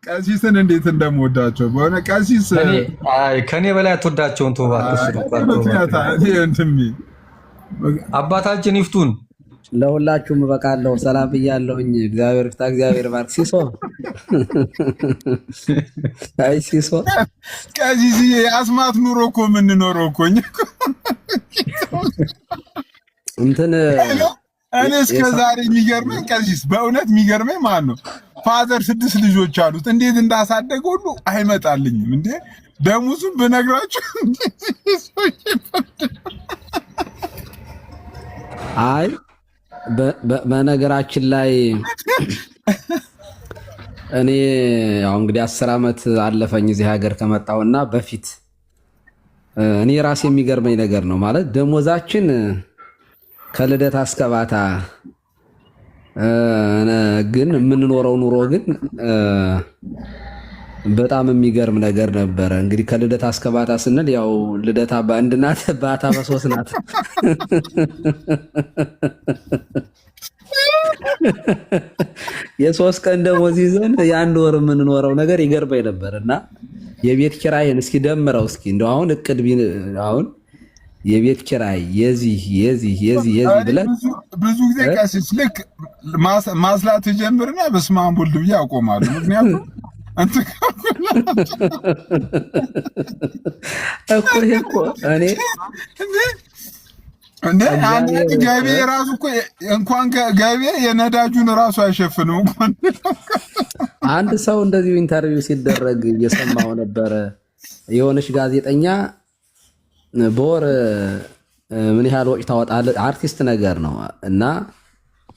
ቀሲስን እንዴት እንደምወዳቸው በሆነ ቀሲስ ከኔ በላይ አትወዳቸውን ተባክሽ አባታችን ይፍቱን። ለሁላችሁም እበቃለሁ። ሰላም ብያለሁኝ። እግዚአብሔር ፍታ፣ እግዚአብሔር ባርክ። ሲሶ አይ ሲሶ ቀሲስ የአስማት ኑሮ እኮ የምንኖረው እኮ እንትን እኔ እስከ ዛሬ የሚገርመኝ ቀሲስ በእውነት የሚገርመኝ ማን ነው ፋዘር 6 ልጆች አሉት። እንዴት እንዳሳደገ ሁሉ አይመጣልኝም እንዴ ደሙዙን ብነግራችሁ። አይ በነገራችን ላይ እኔ ያው እንግዲህ 10 ዓመት አለፈኝ እዚህ ሀገር ከመጣሁና በፊት እኔ ራሴ የሚገርመኝ ነገር ነው ማለት ደሞዛችን ከልደታ እስከ ባታ ግን የምንኖረው ኑሮ ግን በጣም የሚገርም ነገር ነበረ። እንግዲህ ከልደታ እስከ ባታ ስንል ያው ልደታ በአንድ ናት፣ ባታ በ3 ናት። የ3 ቀን ደሞዝ ይዘን የአንድ ወር የምንኖረው ነገር ይገርመኝ ነበር። እና የቤት ኪራይን እስኪ ደምረው እስኪ እንደው አሁን እቅድ አሁን የቤት ኪራይ የዚህ ብለን ብዙ ጊዜ ቀሲስ ልክ ማስላት ጀምርና በስመ አብ ወልድ ብዬ አቆማለሁ። ምክንያቱም እኮ እኔ ገቢ ራሱ እኮ እንኳን ገቢ የነዳጁን ራሱ አይሸፍንም። አንድ ሰው እንደዚሁ ኢንተርቪው ሲደረግ እየሰማሁ ነበረ። የሆነች ጋዜጠኛ በወር ምን ያህል ወጪ ታወጣለህ? አርቲስት ነገር ነው እና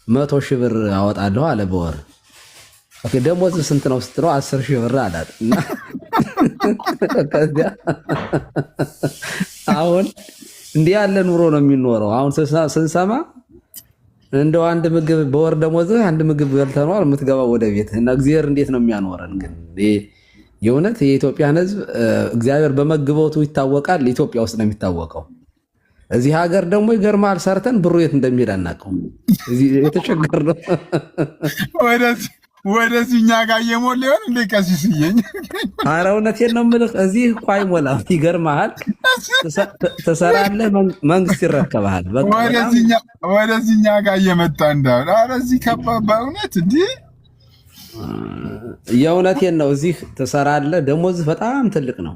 100,000 ብር አወጣለሁ አለ በወር። ኦኬ ደሞዝ ስንት ነው ስትለው 10,000 ብር አላት። እና አሁን እንዲህ ያለ ኑሮ ነው የሚኖረው። አሁን ስንሰማ እንደው አንድ ምግብ በወር ደሞዝ አንድ ምግብ በልተህ ነው የምትገባው ወደ ቤት እና እግዚአብሔር እንዴት ነው የሚያኖረን? ግን የእውነት የኢትዮጵያን ሕዝብ እግዚአብሔር በመግቦቱ ይታወቃል። ኢትዮጵያ ውስጥ ነው የሚታወቀው። እዚህ ሀገር ደግሞ ይገርማል። ሰርተን ብሩ የት እንደሚሄድ አናውቀውም። እዚህ የተቸገርነው ወደዚህ እኛ ጋር እየሞላ ይሆን እንደ ቀሲስ ይየኝ። ኧረ እውነቴን ነው የምልህ እዚህ እኮ አይሞላም። ይገርምሃል። ትሰራለህ፣ መንግስት ይረከብሃል። ወደዚህ እኛ ጋር እየመጣ እንዳለ ኧረ እዚህ ከባድ በእውነት እንዲህ የእውነቴን ነው። እዚህ ትሰራለህ፣ ደሞዝ በጣም ትልቅ ነው።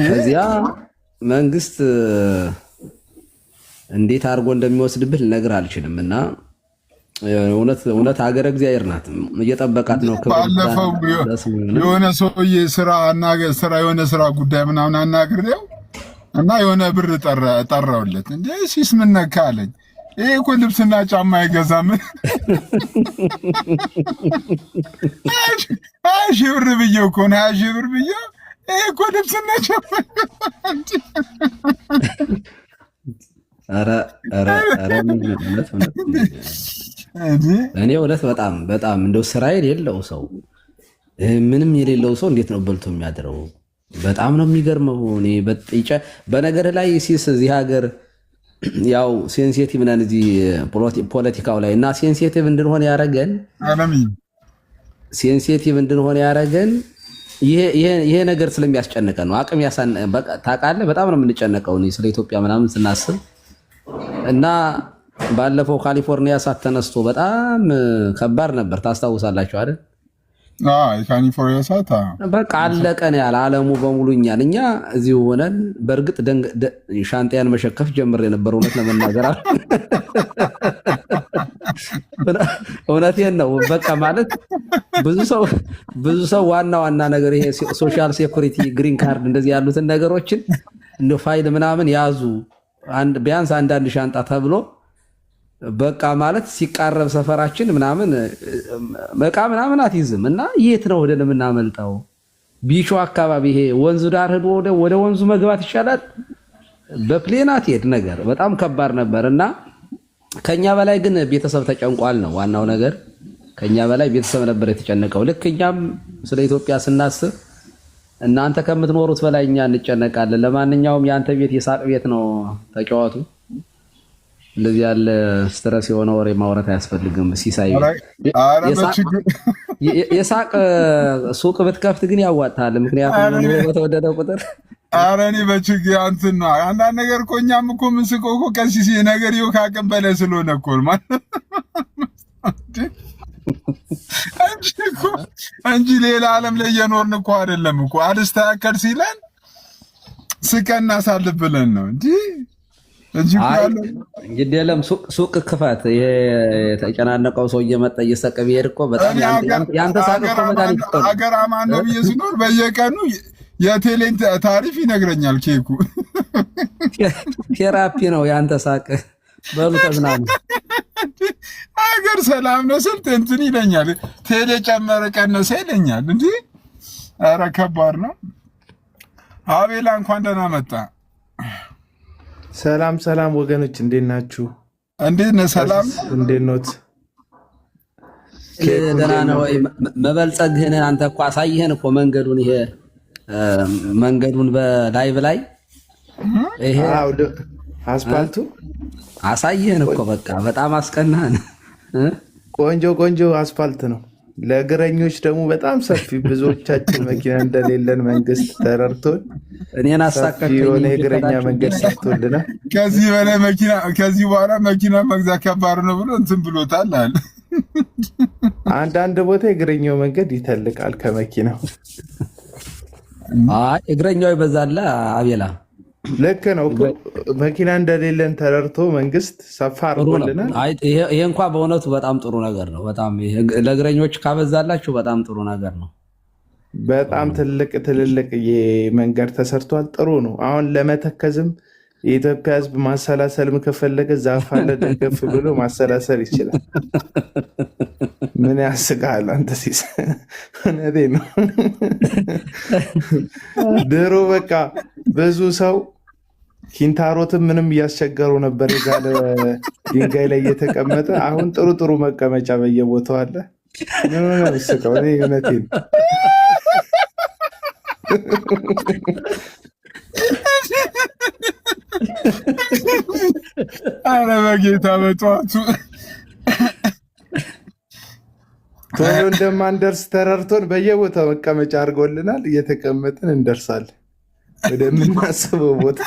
ከዚያ መንግስት እንዴት አድርጎ እንደሚወስድብህ ልነግርህ አልችልም። እና እውነት ሀገረ እግዚአብሔር ናት፣ እየጠበቃት ነው። ባለፈው የሆነ ሰውዬ የሆነ ስራ ጉዳይ ምናምን አናግሬው እና የሆነ ብር ጠራውለት። እንዴ ሲስ ምን ነካ አለኝ። ይሄ እኮ ልብስና ጫማ አይገዛም። 20,000 ብር ብዬው እኮ ነው 20,000 ብር ብዬው። ይሄ እኮ ልብስና ጫማ እኔ እውነት በጣም እንደው ስራ የሌለው ሰው ምንም የሌለው ሰው እንዴት ነው በልቶ የሚያድረው? በጣም ነው የሚገርመው። እኔ በነገር ላይ ሲስ እዚህ ሀገር ያው ሴንሲቲቭ ነን እዚህ ፖለቲካው ላይ እና ሴንሲቲቭ እንድንሆን ያረገን ይሄ ነገር ስለሚያስጨንቀን ነው። አቅም ታውቃለህ፣ በጣም ነው የምንጨነቀው ስለ ኢትዮጵያ ምናምን ስናስብ። እና ባለፈው ካሊፎርኒያ እሳት ተነስቶ በጣም ከባድ ነበር። ታስታውሳላችሁ አይደል? ካሊፎርኒያ እሳት በቃ አለቀን ያለ ዓለሙ በሙሉ እኛ እዚሁ ሆነን በእርግጥ ሻንጣያን መሸከፍ ጀምር የነበር እውነት ለመናገር እውነቴን ነው። በቃ ማለት ብዙ ሰው ዋና ነገር ይሄ ሶሻል ሴኩሪቲ ግሪን ካርድ እንደዚህ ያሉትን ነገሮችን እንደ ፋይል ምናምን ያዙ ቢያንስ አንዳንድ ሻንጣ ተብሎ በቃ ማለት ሲቃረብ ሰፈራችን ምናምን መቃ ምናምን አትይዝም። እና የት ነው ወደ ለምናመልጣው? ቢቹ አካባቢ ይሄ ወንዙ ዳር ሄዶ ወደ ወንዙ መግባት ይሻላል። በፕሌን አትሄድ ነገር በጣም ከባድ ነበር። እና ከኛ በላይ ግን ቤተሰብ ተጨንቋል ነው ዋናው ነገር። ከኛ በላይ ቤተሰብ ነበር የተጨነቀው። ልክ እኛም ስለ ኢትዮጵያ ስናስብ እናንተ ከምትኖሩት በላይ እኛ እንጨነቃለን። ለማንኛውም የአንተ ቤት የሳቅ ቤት ነው፣ ተጫወቱ። እንደዚህ ያለ ስትረስ የሆነ ወሬ ማውራት አያስፈልግም። ሲሳይ የሳቅ ሱቅ ብትከፍት ግን ያዋጣል። ምክንያቱም ኑሮ በተወደደ ቁጥር ኧረ እኔ በችግር እንትን ነው። አንዳንድ ነገር እኮ እኛም እኮ የምንስቀው እኮ ቀሲስ ነገር ይኸው ከአቅም በላይ ስለሆነ እኮ እንጂ ሌላ ዓለም ላይ እየኖርን እኮ አይደለም እኮ። አልስተካከል ሲለን ስቀን እናሳልፍ ብለን ነው እንጂ እንግዲህ የለም ሱቅ ክፈት። ይሄ የተጨናነቀው ሰው እየመጣ እየሰቀ ቢሄድ እኮ በጣም ያንተ ሳቅ እኮ መድኃኒት ነው። ሀገር አማን ነው ብዬ ስኖር በየቀኑ የቴሌን ታሪፍ ይነግረኛል ኬኩ። ቴራፒ ነው ያንተ ሳቅ። በሉ ተዝናኑ። ሀገር ሰላም ነው ስል እንትን ይለኛል። ቴሌ ጨመረ ቀነሰ ይለኛል። እንዲ ኧረ ከባድ ነው። አቤላ እንኳን ደህና መጣ። ሰላም ሰላም ወገኖች፣ እንዴት ናችሁ? እንዴት ነህ? ሰላም እንዴት ኖት? ደህና ነው ወይ? መበልጸግህን አንተ እኮ አሳይህን እኮ መንገዱን፣ ይሄ መንገዱን በላይቭ ላይ ይሄ አስፓልቱ አሳይህን እኮ በቃ በጣም አስቀናህን። ቆንጆ ቆንጆ አስፓልት ነው። ለእግረኞች ደግሞ በጣም ሰፊ፣ ብዙዎቻችን መኪና እንደሌለን መንግስት ተረድቶን እኔን አሳቀቀኝ የሆነ የእግረኛ መንገድ ሰርቶልናል። ከዚህ በላይ መኪና ከዚህ በኋላ መኪና መግዛት ከባድ ነው ብሎ እንትን ብሎታል አለ። አንዳንድ ቦታ የእግረኛው መንገድ ይተልቃል ከመኪናው። አይ እግረኛው ይበዛል። አቤላ ልክ ነው። መኪና እንደሌለን ተረድቶ መንግስት ሰፋ አድርጎልናል። ይሄ እንኳ በእውነቱ በጣም ጥሩ ነገር ነው። በጣም ለእግረኞች ካበዛላችሁ በጣም ጥሩ ነገር ነው። በጣም ትልልቅ መንገድ ተሰርቷል። ጥሩ ነው። አሁን ለመተከዝም የኢትዮጵያ ሕዝብ ማሰላሰልም ከፈለገ ዛፍ አለ ደገፍ ብሎ ማሰላሰል ይችላል። ምን ያስቃል አንተ ሲስ? እውነቴን ነው። ድሮ በቃ ብዙ ሰው ኪንታሮትም ምንም እያስቸገሩ ነበር የጋለ ድንጋይ ላይ እየተቀመጠ። አሁን ጥሩ ጥሩ መቀመጫ በየቦታው አለ። ምን ነው ስቀው? እውነቴን ነው። አረ በጌታ በጠዋቱ ቶሎ እንደማንደርስ ተረድቶን በየቦታው መቀመጫ አድርጎልናል። እየተቀመጥን እንደርሳለን ወደምናስበው ቦታ።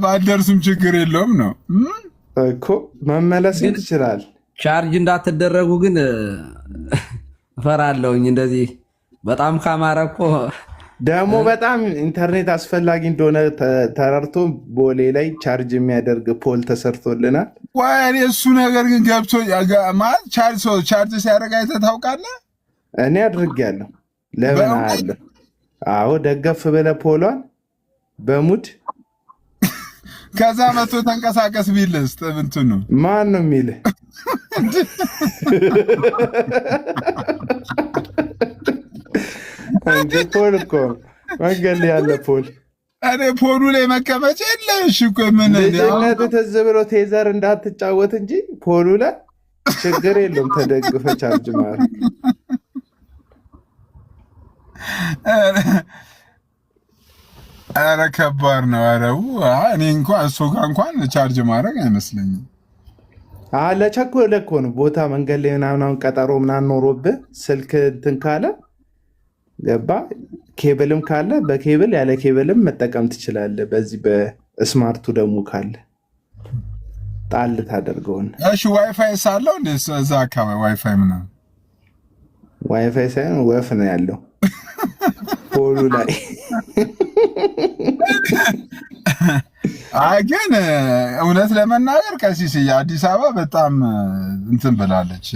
ባደርሱም ችግር የለውም ነው እኮ መመለስ ይችላል። ቻርጅ እንዳትደረጉ ግን እፈራለሁኝ። እንደዚህ በጣም ካማረ እኮ ደግሞ በጣም ኢንተርኔት አስፈላጊ እንደሆነ ተረድቶ ቦሌ ላይ ቻርጅ የሚያደርግ ፖል ተሰርቶልናል። ወይ እሱ ነገር ግን ገብቶ ማለት ቻርጅ ሲያደርግ አይተህ ታውቃለህ? እኔ አድርጌያለሁ። ለምን አለ? አዎ ደገፍ ብለህ ፖሏን በሙድ ከዛ መቶ ተንቀሳቀስ ቢልስ እንትኑ ማን ነው የሚልህ? እንደ ፖል እኮ መንገድ ላይ ያለ ፖል። እኔ ፖሉ ላይ መቀመጫ የለሽ እኮ ምን ልጅነት ትዝ ብሎ ቴዘር እንዳትጫወት እንጂ ፖሉ ላይ ችግር የለውም። ተደግፈ ቻርጅ ማድረግ። ኧረ ከባድ ነው። አረው እኔ እንኳን እሱ ጋር እንኳን ቻርጅ ማድረግ አይመስለኝም። ለቸኮለ እኮ ነው ቦታ መንገድ ላይ ምናምን ቀጠሮ ምናምን ኖሮብህ ስልክ እንትን ካለ ገባ። ኬብልም ካለ በኬብል ያለ ኬብልም መጠቀም ትችላለህ። በዚህ በስማርቱ ደግሞ ካለ ጣል ታደርገውን። እሺ ዋይፋይ ሳለው እንደ እዛ አካባቢ ዋይፋይ ምናምን ዋይፋይ ሳይሆን ወፍ ነው ያለው ፖሉ ላይ። አይ ግን እውነት ለመናገር ቀሲስ አዲስ አበባ በጣም እንትን ብላለች።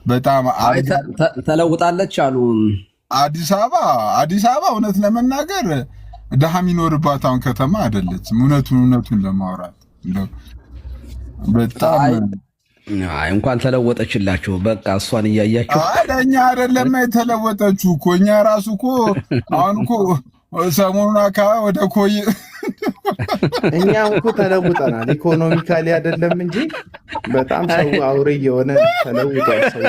በጣም ተለውጣለች አሉ። አዲስ አበባ እውነት ለመናገር ድሃ የሚኖርባት አሁን ከተማ አይደለችም። እውነቱን ለማውራት በጣም እንኳን ተለወጠችላችሁ። በቃ እሷን እያያችሁ እኛ አይደለም የተለወጠችው እኮ እኛ ራሱ እኮ አሁን እኮ ሰሞኑን አካባቢ ወደ ኮይ እኛም እኮ ተለውጠናል። ኢኮኖሚካሊ አይደለም እንጂ በጣም ሰው አውሬ የሆነ ተለውጧል። ሰው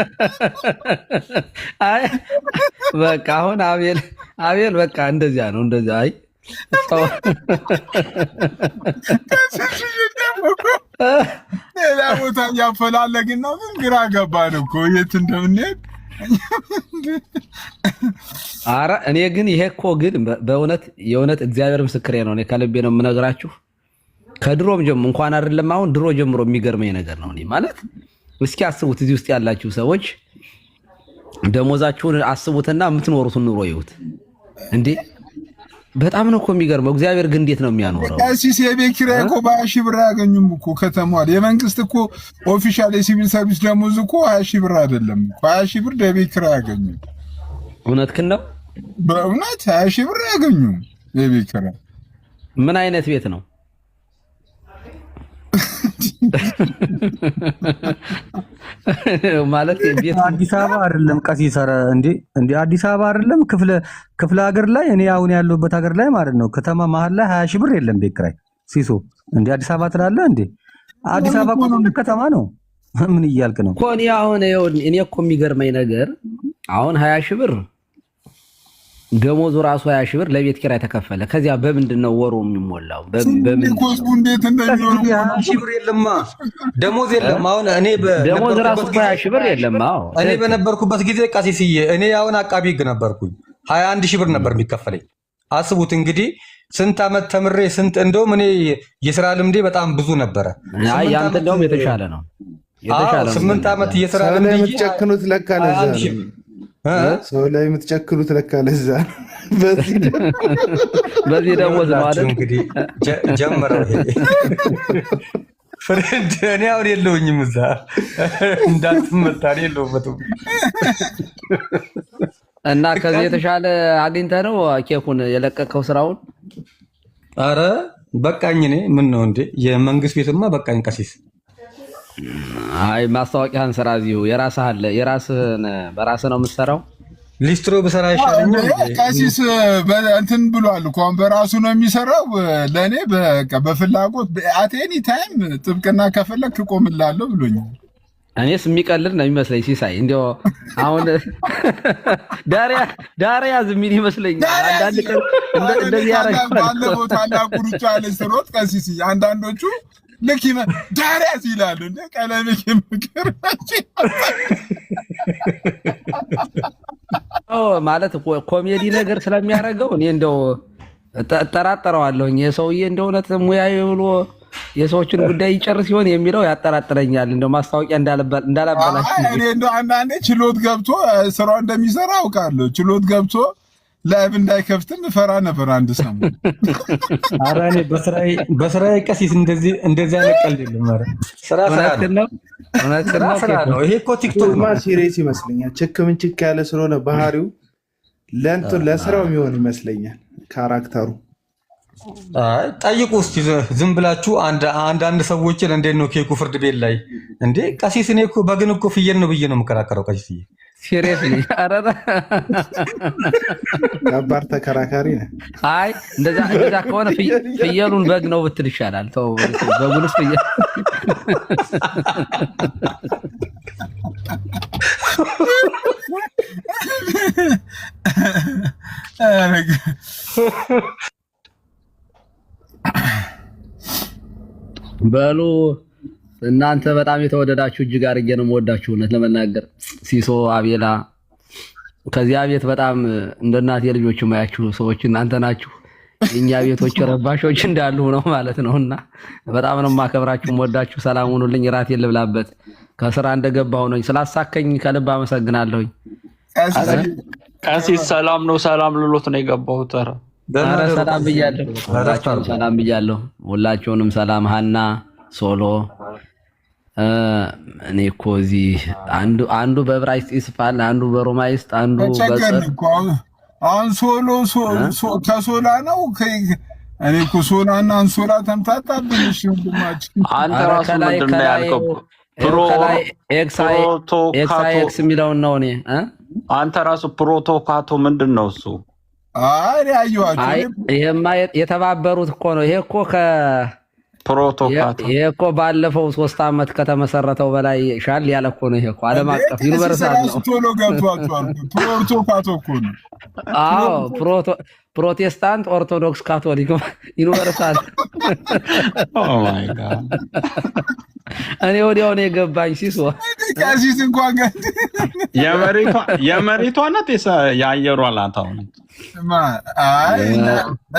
አይ በቃ አሁን አቤል በቃ እንደዚያ ነው። እንደዚያ አይ ሌላ ቦታ እያፈላለግን ነው። ግን ግራ ገባን እኮ የት እንደምንሄድ። አረ እኔ ግን ይሄ እኮ ግን በእውነት የእውነት እግዚአብሔር ምስክሬ ነው። እኔ ከልቤ ነው የምነግራችሁ። ከድሮም ጀምሮ እንኳን አይደለም አሁን ድሮ ጀምሮ የሚገርመኝ ነገር ነው። እኔ ማለት እስኪ አስቡት፣ እዚህ ውስጥ ያላችሁ ሰዎች ደሞዛችሁን አስቡትና የምትኖሩትን ኑሮ ይዩት እንዴ! በጣም ነው እኮ የሚገርመው። እግዚአብሔር ግን እንዴት ነው የሚያኖረው? ቀሲስ የቤት ኪራይ እኮ በ20 ሺህ ብር አያገኙም እኮ ከተማዋል። የመንግስት እኮ ኦፊሻል የሲቪል ሰርቪስ ደሞዝ እኮ 20 ሺህ ብር አይደለም። 20 ሺህ ብር የቤት ኪራይ አያገኙም። እውነትህን ነው። በእውነት 20 ሺህ ብር አያገኙም የቤት ኪራይ። ምን አይነት ቤት ነው? ማለት ቤት አዲስ አበባ አይደለም ቀሲስ። ኧረ እንዴ አዲስ አበባ አይደለም ክፍለ ሀገር ላይ እኔ አሁን ያለሁበት ሀገር ላይ ማለት ነው ከተማ መሀል ላይ 20 ሺህ ብር የለም ቤት ኪራይ። ሲሶ እንዴ አዲስ አበባ ትላለህ እንዴ? አዲስ አበባ እኮ ከተማ ነው። ምን እያልክ ነው እኮ? እኔ እኮ የሚገርመኝ ነገር አሁን 20 ሺህ ብር ደሞዙ ራሱ 20 ሺህ ብር ለቤት ኪራይ ተከፈለ። ከዚያ በምንድን ነው ወሩ የሚሞላው? እንዴት እንደሚኖሩ 20 ሺህ ብር የለማ ደሞዝ የለም። አሁን እኔ ደሞዝ ራሱ 20 ሺህ ብር የለም። አዎ እኔ በነበርኩበት ጊዜ ቀሲስዬ፣ እኔ አሁን አቃቢ ሕግ ነበርኩኝ። 21 ሺህ ብር ነበር የሚከፈለኝ። አስቡት እንግዲህ ስንት ዓመት ተምሬ ስንት እንደውም እኔ የስራ ልምዴ በጣም ብዙ ነበረ። አይ ያንተ እንደውም የተሻለ ነው። 8 ዓመት የስራ ልምዴ የምትጨክኑት ለካ ለዛ ነው። ሰው ላይ የምትጨክኑት ለካ ለዛ ነው። በዚህ ደሞዝ ማለት እንግዲህ ጀመረው ይሄ ፍሬንድ። እኔ አሁን የለውኝም እዛ እንዳትመጣ የለውበትም። እና ከዚህ የተሻለ አግኝተህ ነው ኬኩን የለቀቀው ስራውን? አረ በቃኝ። እኔ ምን ነው እንዴ የመንግስት ቤትማ በቃኝ ቀሲስ። አይ ማስታወቂያን ስራ እዚሁ የራስህ አለ። የራስህን በራስህ ነው የምትሰራው። ሊስትሮ ብሰራ ይሻለኛል። ቀሲስ እንትን ብሏል እኮ አሁን በራሱ ነው የሚሰራው። ለእኔ በፍላጎት አቴኒ ታይም ጥብቅና ከፈለክ እቆምላለሁ ብሎኛል። እኔስ የሚቀልድ ነው የሚመስለኝ ሲሳይ። እንዲያው አሁን ዳሪያ ዝም የሚል ይመስለኛል። አንዳንድ ቀን እንደዚህ ያደርጋል። ባለፈው ታላቁ ሩጫ ላይ ስሮጥ ቀሲስ አንዳንዶቹ ልክ ዳሪያስ ይላሉ። እንደ ቀለሜ ምክር ማለት ኮሜዲ ነገር ስለሚያደርገው እኔ እንደው እጠራጠረዋለሁኝ። የሰውዬ እንደ እውነት ሙያዊ ብሎ የሰዎችን ጉዳይ ይጨርስ ሲሆን የሚለው ያጠራጥረኛል። እንደው ማስታወቂያ እንዳላበላሽ እኔ እንደው አንዳንዴ ችሎት ገብቶ ስራው እንደሚሰራ አውቃለሁ። ችሎት ገብቶ ላይቭ እንዳይከፍትም እፈራ ነበር አንድ ሰሞን። ኧረ እኔ በስራዬ ቀሲስ እንደዚህ አይነት ቀልድ የለም። ኧረ ስራ ነው። ይሄ እኮ ቲክቶክ ሲሪየስ ይመስለኛል። ችክምን ችክ ያለ ስለሆነ ባህሪው ለስራው የሚሆን ይመስለኛል ካራክተሩ። ጠይቁ እስኪ ዝም ብላችሁ አንዳንድ ሰዎችን እንዴት ነው ኬኩ ፍርድ ቤት ላይ እንዴ ቀሲስ? እኔ እኮ በግን እኮ ፍየል ነው ብዬ ነው የምከራከረው ቀሲስ። ሲሪየስሊ ከባድ ተከራካሪ ነህ። አይ እንደዛ ከሆነ ፍየሉን በግ ነው ብትል ይሻላል። ተው በጉንስ ፍየል በሉ እናንተ በጣም የተወደዳችሁ እጅግ አድርጌ ነው የምወዳችሁ። እውነት ለመናገር ሲሶ አቤላ ከዚያ ቤት በጣም እንደ እናቴ ልጆች ማያችሁ ሰዎች እናንተ ናችሁ። የኛ ቤቶች ረባሾች እንዳሉ ነው ማለት ነውና በጣም ነው የማከብራችሁ የምወዳችሁ። ሰላም ሁኑልኝ። ራቴን ልብላበት ከስራ እንደገባሁ ነኝ። ስላሳከኝ ከልብ አመሰግናለሁኝ። ቀሲስ ሰላም ነው። ሰላም ልሎት ነው የገባሁት። ኧረ ሰላም ብያለሁ። ሰላም ብያለሁ። ሁላችሁንም ሰላም። ሀና ሶሎ እኔ እኮ እዚህ አንዱ በዕብራይስጥ ይጽፋል፣ አንዱ በሮማይስጥ፣ አንዱ አሁን ሶሎ ከሶላ ነው። እኔ እኮ ሶላና አንሶላ ተምታታብን። እሺ ወንድማችን አንተ ራሱ ምንድን ነው ያልከው? ኤክስ የሚለውን ነው። እኔ አንተ ራሱ ፕሮቶካቶ ምንድን ነው እሱ? አይ አዩዋችሁ። ይሄማ የተባበሩት እኮ ነው። ይሄ እኮ ፕሮቶካቶ ይሄ እኮ ባለፈው 3 ዓመት ከተመሰረተው በላይ ሻል ያለ እኮ ነው። ይሄ እኮ ዓለም አቀፍ ዩኒቨርሳል ነው። ቶሎ ገብቷቸዋል። ፕሮቶካቶ እኮ ነው። አዎ ፕሮቴስታንት፣ ኦርቶዶክስ፣ ካቶሊክ ዩኒቨርሳል። ኦ ማይ ጋድ እኔ ወዲያው ነው የገባኝ። ሲሶ ቀሲስ እንኳን የመሬቷ ናት የአየሯ ላታው አይ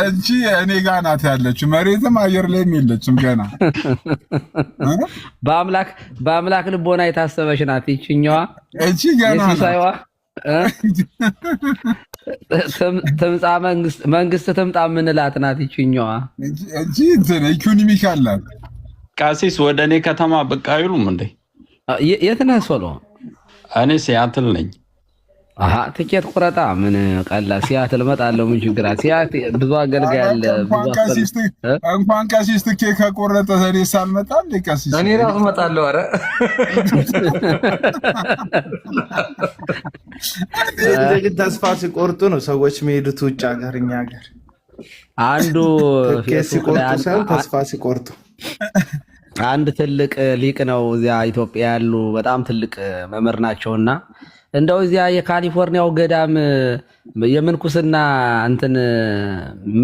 እንጂ እኔ ጋር ናት ያለችው። መሬትም አየር ላይም የለችም ገና። በአምላክ ልቦና የታሰበች ናት ይችኛዋ እቺ ገና ሲሳይዋ ትምጣ መንግስት ትምጣ ምንላት ናት ይችኛዋ እንጂ ኢኮኖሚክ አላት። ቀሲስ ወደ እኔ ከተማ ብቅ አይሉም እንዴ? የት ነህ ሶሎ? እኔ ሲያትል ነኝ። አሃ ትኬት ቁረጣ ምን ቀላል። ሲያትል እመጣለሁ ምን ችግር አለ? ሲያትል ብዙ አገልጋይ አለ። እንኳን ቀሲስ ትኬት ከቆረጠ እኔ ሳልመጣ እንደ ቀሲስ እኔ ራሱ እመጣለሁ። ኧረ ተስፋ ሲቆርጡ ነው ሰዎች የሚሄዱት ውጭ ሀገር። እኛ ሀገር አንዱ ትኬት ሲቆርጡ ሳይሆን ተስፋ ሲቆርጡ አንድ ትልቅ ሊቅ ነው እዚያ ኢትዮጵያ ያሉ በጣም ትልቅ መምህር ናቸውና እንደው እዚያ የካሊፎርኒያው ገዳም የምንኩስና እንትን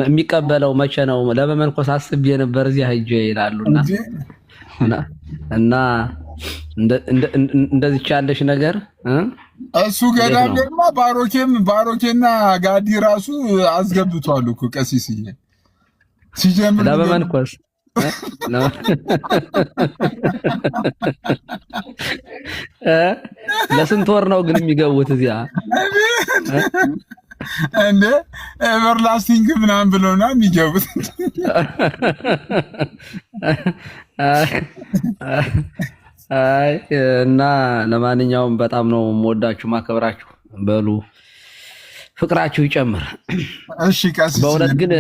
የሚቀበለው መቼ ነው ለመመንኮስ አስቤ ነበር እዚያ ሄጄ ይላሉና እና እንደዚህ ያለሽ ነገር እሱ ገዳም ደግሞ ባሮኬና ጋዲ ራሱ አስገብቷል እኮ ቀሲስዬ ሲጀምር ለመመንኮስ ለስንት ወር ነው ግን የሚገቡት እዚያ እንደ ኤቨርላስቲንግ ምናምን ብለውና የሚገቡት? አይ እና ለማንኛውም በጣም ነው የምወዳችሁ ማከብራችሁ። በሉ ፍቅራችሁ ይጨምር። እሺ ቀሲስ፣ በእውነት ግን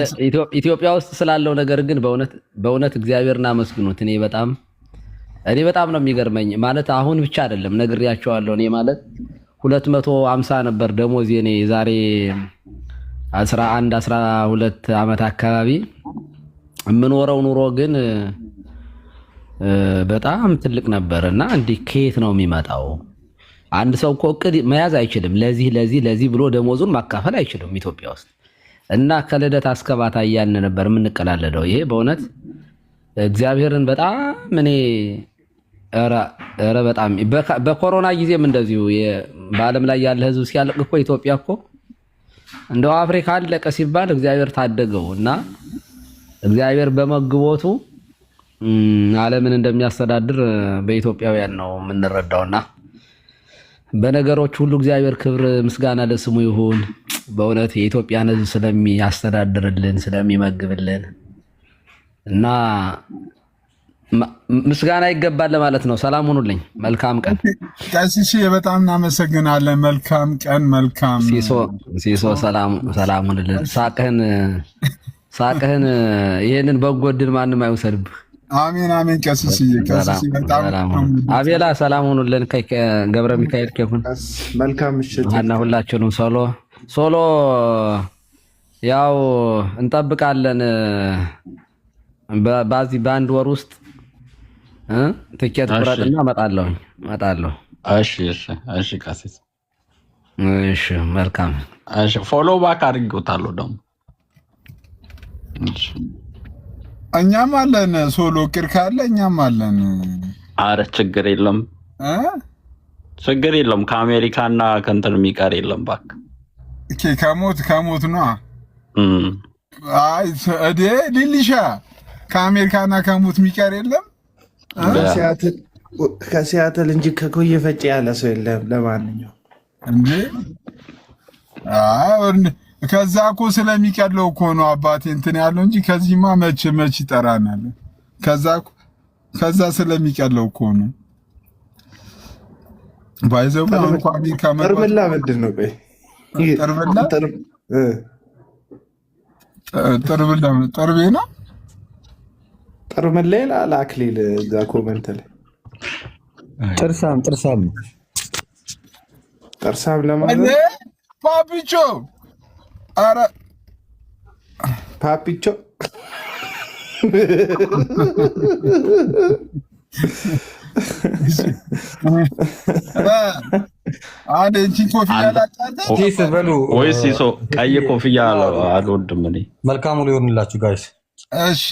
ኢትዮጵያ ውስጥ ስላለው ነገር ግን በእውነት እግዚአብሔርን አመስግኑት። እኔ በጣም ነው የሚገርመኝ። ማለት አሁን ብቻ አይደለም ነግሬያቸዋለሁ። እኔ ማለት 250 ነበር ደሞዝ እኔ ዛሬ 12 ዓመት አካባቢ የምኖረው ኑሮ ግን በጣም ትልቅ ነበር እና እንዲህ ከየት ነው የሚመጣው? አንድ ሰው እኮ እቅድ መያዝ አይችልም። ለዚህ ብሎ ደሞዙን ማካፈል አይችልም ኢትዮጵያ ውስጥ እና ከልደት አስከባታ እያልን ነበር የምንቀላለደው። ይሄ በእውነት እግዚአብሔርን በጣም እኔ ኧረ በጣም በኮሮና ጊዜም እንደዚሁ በዓለም ላይ ያለ ህዝብ ሲያልቅ እኮ ኢትዮጵያ እኮ እንደው አፍሪካ አለቀ ሲባል እግዚአብሔር ታደገው እና እግዚአብሔር በመግቦቱ ዓለምን እንደሚያስተዳድር በኢትዮጵያውያን ነው የምንረዳውና በነገሮች ሁሉ እግዚአብሔር ክብር ምስጋና ለስሙ ይሁን። በእውነት የኢትዮጵያን ህዝብ ስለሚያስተዳድርልን ስለሚመግብልን እና ምስጋና ይገባል ማለት ነው። ሰላም ሁኑልኝ። መልካም ቀን ቀሲስ፣ በጣም እናመሰግናለን። መልካም ቀን። መልካም ሲሶ ሰላም ሁኑልን። ሳቅህን ይሄንን በጎ ዕድል ማንም አይወሰድብህ። አሜን አሜን። ቀሲስ በጣም አቤላ ሰላም ሁኑልን። ገብረ ሚካኤል ከሁን መልካም ምሽት እና ሁላችሁንም ሶሎ ያው እንጠብቃለን። በአንድ ወር ውስጥ ትኬት ቁረጥና እመጣለሁ። እሺ ቀሲስ፣ እሺ መልካም። እሺ ፎሎ ባክ አድርጌዎታለሁ ደግሞ። እኛም አለን ሶሎ ቅር ካለ እኛም አለን። አረ ችግር የለም ከአሜሪካና ከእንትን የሚቀር የለም። እባክህ ኦኬ። ከሞት ነው። አይ ሊሊሻ ከአሜሪካና ከሞት የሚቀር የለም። ከሲያትል እንጂ ከኮየ ፈጭ ያለ ሰው የለም። ለማንኛውም እንዴ ከዛ እኮ ስለሚቀለው እኮ ነው አባቴ እንትን ያለው እንጂ ከዚህማ መች ይጠራናል። ከዛ ስለሚቀለው እኮ ነው። ባይዘው እንኳን ጥርብላ ምንድን ነው? ቆይ ጥርቤ ነው። ጥርምላ ይላል አክሊል እዛ ኮመንት ላይ ጥርሳም ለማለት ፓፒቾ። ኧረ ፓፒቾ አንድ እንቺን ኮፍያ ላጫተ ወይስ ይሶ ቀይ ኮፍያ አልወድም እኔ። መልካሙ ሊሆንላችሁ ጋይስ። እሺ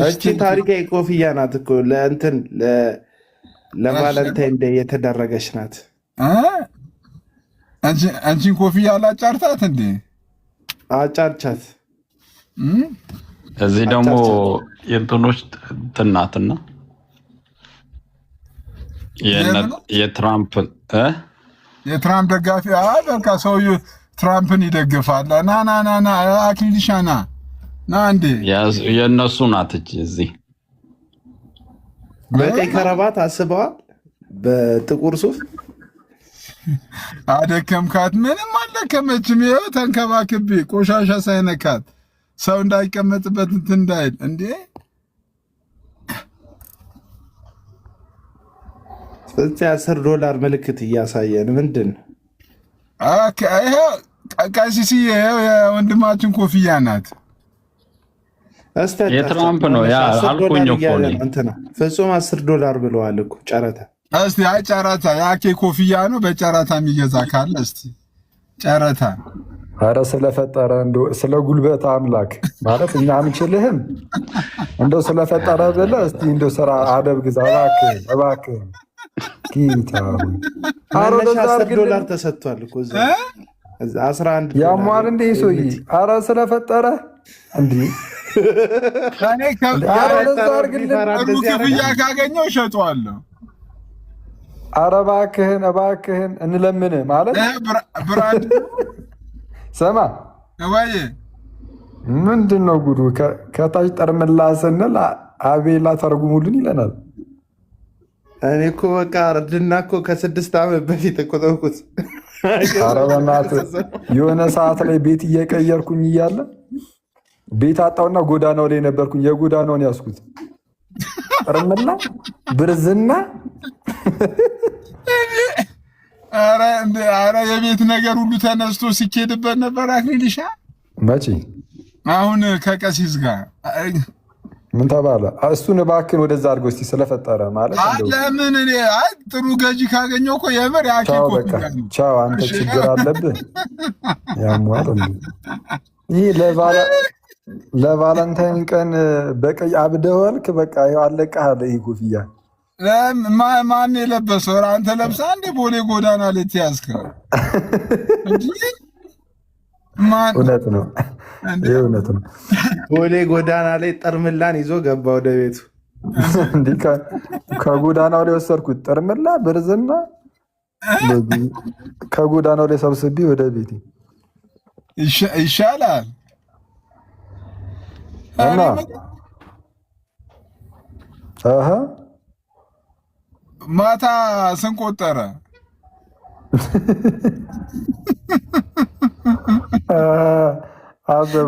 እቺ ታሪካዊ ኮፍያ ናት እኮ ለእንትን ለቫለንታይን ዴይ የተደረገች ናት። አንቺን ኮፍያ ላጫርታት እንዴ? አጫርቻት። እዚህ ደግሞ የእንትኖች ትናትና የትራምፕ ደጋፊ በቃ ሰውዬው ትራምፕን ይደግፋል። ና አክሊልሻ ና እንዴ የእነሱ ናት እቺ። እዚህ በቀይ ከረባት አስበዋል፣ በጥቁር ሱፍ አደከምካት። ምንም አልደከመችም። ይኸው ተንከባክቤ ቆሻሻ ሳይነካት ሰው እንዳይቀመጥበት እንትን እንዳይል እንዴ። $10 ምልክት እያሳየን ምንድን ነው? ይኸው ቀሲስ የወንድማችን ኮፍያ ናት። የትራምፕ ነው ያ አልኩኝ እኮ ፍጹም $10 ብለዋል እኮ ጨረታ። እስቲ አይ ጨረታ ያኬ ኮፍያ ነው። በጨረታ የሚገዛ ካለ እስቲ ጨረታ። አረ ስለፈጠረ እንደው ስለ ጉልበት አምላክ ማለት እኛ አንችልህም። እንደው ስለፈጠረ ብለህ እስቲ እንደው ስራ አደብ ግዛ እባክህ ጌታ ሆይ። $10 ተሰጥቷል እኮ እዛ 11 ያሟል እንደ ሰውዬ። አረ ስለፈጠረ እንዴ እኔ ክፍያ ካገኘው እሸጠዋለሁ። አረ እባክህን እንለምን ማለት ብራንድ ሰማ ወይ ምንድን ነው ጉዱ? ከታች ጠርምላ ስንል አቤላ ተርጉሙልን ይለናል። እኔ እኮ በቃ እርድና እኮ ከ6 ዓመት በፊት እኮ ተውኩት። ኧረ በእናትህ የሆነ ሰዓት ላይ ቤት እየቀየርኩኝ እያለ ቤት አጣውና ጎዳናው ላይ ነበርኩኝ። የጎዳናውን ያዝኩት ጠርምላ ብርዝና አረ የቤት ነገር ሁሉ ተነስቶ ሲኬድበት ነበር። አክሊልሻ መቼ አሁን ከቀሲስ ጋር ምን ተባለ? እሱን እባክህን ወደዛ አድርገው እስኪ ስለፈጠረ ማለት ለምን እኔ ጥሩ ገዢ ካገኘው እኮ የምር ቻው አንተ ችግር አለብህ ያሟል። ይህ ለቫለንታይን ቀን በቀይ አብደወልክ በቃ አለቀሃለ። ይህ ኮፍያ ማን የለበሰው? አንተ ለብሳ እንደ ቦሌ ጎዳና ላይ ተያዝከው። እውነት ነው፣ ይህ እውነት ነው። ቦሌ ጎዳና ላይ ጠርምላን ይዞ ገባ ወደ ቤቱ። እንዲህ ከጎዳናው ላይ ወሰድኩት ጠርምላ ብርዝና ከጎዳናው ላይ ሰብስቤ ወደ ቤቴ ይሻላል እና ማታ ስንቆጠረ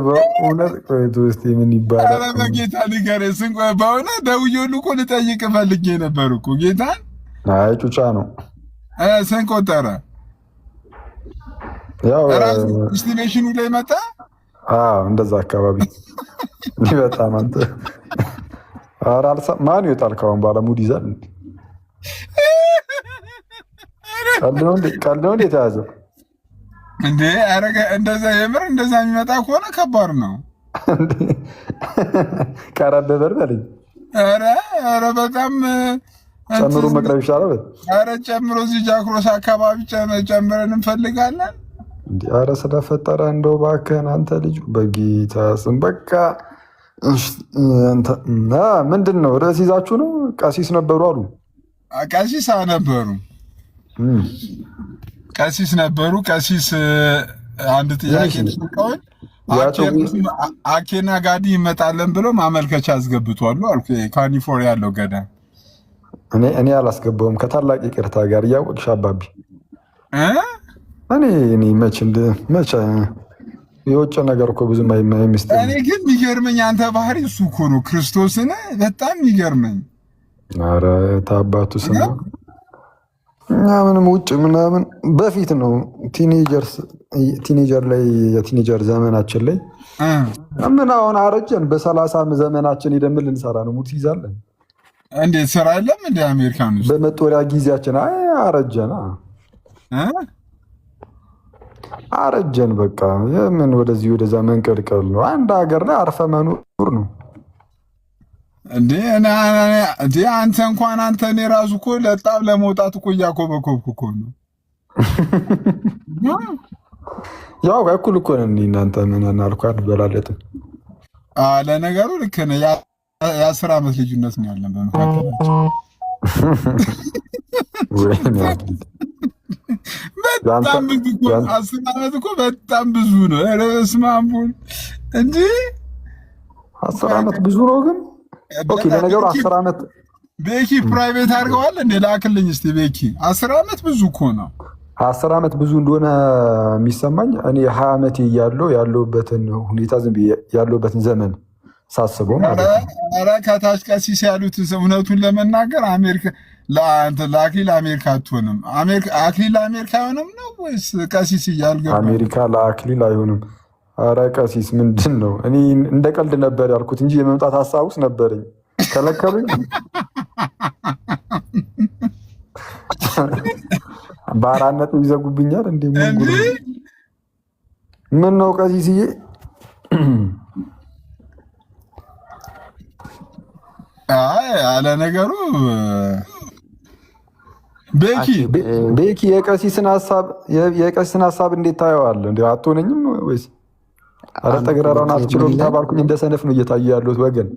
በእውነት ቆይቶ እስኪ ምን ይባላል? በጌታ ንገረኝ። በእውነት ደውዬ ሁሉ እኮ ልጠይቅ ፈልጌ ነበር እኮ ጌታን። አይ ጩጫ ነው። ስንቆጠረ ያው ኢስቲሜሽኑ ላይ መጣ። እንደዛ አካባቢ በጣም አንተ ማን ይወጣል ካሁን በኋላ ሙድ ይዛል። ቀልድ ነው እንዴ የተያዘው እንዴ? እንደዛ የምር እንደዛ የሚመጣ ከሆነ ከባድ ነው። ቀረብ በልበልኝ። ኧረ በጣም ጨምሮ መቅረብ ይሻላል። ኧረ ጨምሮ እዚህ ጃክሮስ አካባቢ ጨምረን እንፈልጋለን። ኧረ ስለፈጠረ እንደው እባክህን አንተ ልጅ በጌታ ስም በቃ ምንድን ነው ርዕስ ይዛችሁ ነው? ቀሲስ ነበሩ አሉ። ቀሲስ ነበሩ። ቀሲስ ነበሩ። ቀሲስ አንድ ጥያቄ ጠይቀውን አኬና ጋዲ ይመጣለን ብለው ማመልከቻ አስገብቷሉ አልኩ። ካሊፎርኒያ ያለው ገዳ እኔ አላስገባውም። ከታላቅ ይቅርታ ጋር እያወቅሽ አባቢ እኔ መቼ የውጭ ነገር እኮ ብዙም አይመስጠኝ። እኔ ግን የሚገርመኝ አንተ ባህሪ እሱ እኮ ነው። ክርስቶስን በጣም የሚገርመኝ። ኧረ ታባቱ ስም እኛ ምንም ውጭ ምናምን በፊት ነው ቲኔጀር ላይ የቲኔጀር ዘመናችን ላይ ምን አሁን አረጀን። በ30 ዘመናችን ሄደን ልንሰራ ነው? ሙት ይዛለን። እንዴት ስራ የለም እንደ አሜሪካን ውስጥ በመጦሪያ ጊዜያችን አረጀን አረጀን። በቃ የምን ወደዚህ ወደዛ መንቀልቀል ነው? አንድ ሀገር ላይ አርፈ መኖር ነው እንዴ? አንተ እንኳን አንተ እኔ ራሱ እኮ ለጣም ለመውጣት እኮ እያኮበኮብኩ እኮ ነው። ያው እኩል እኮ ነን እናንተ ምን እናልኳት በላለጥም። ለነገሩ ልክ ነህ። የ10 ዓመት ልዩነት ነው ያለን በመካከላችን። በጣም ብዙ እኮ 10 ዓመት እኮ በጣም ብዙ ነው። ኧረ በስመ አብ እንጂ 10 ዓመት ብዙ ነው ግን ኦኬ። ለነገሩ 10 ዓመት ቤኪ ፕራይቬት አድርገዋል እንዴ? ላክልኝ እስቲ ቤኪ። 10 ዓመት ብዙ እኮ ነው። 10 ዓመት ብዙ እንደሆነ የሚሰማኝ እኔ 20 ዓመት እያለሁ ያለሁበትን ሁኔታ ዝም ብዬ ያለሁበትን ዘመን ሳስበው ማለት ነው። ኧረ ከታች ቀሲስ ያሉት እውነቱን ለመናገር አሜሪካ ለአክሊል አሜሪካ አትሆንም። አክሊል አሜሪካ አይሆንም ነው ወይስ ቀሲስ እያልገባ አሜሪካ ለአክሊል አይሆንም? ኧረ ቀሲስ ምንድን ነው? እኔ እንደ ቀልድ ነበር ያልኩት እንጂ የመምጣት ሀሳብ ውስጥ ነበረኝ። ከለከሉኝ። በአራነት ይዘጉብኛል እንዴ? ምን ነው ቀሲስዬ? አለ ነገሩ ቤኪ የቀሲስን ሀሳብ እንዴት ታየዋለህ? እንዴ አትሆነኝም ወይስ? ኧረ ተገራራውን አትችሎም ተባልኩኝ። እንደ ሰነፍ ነው እየታየ ያሉት ወገን።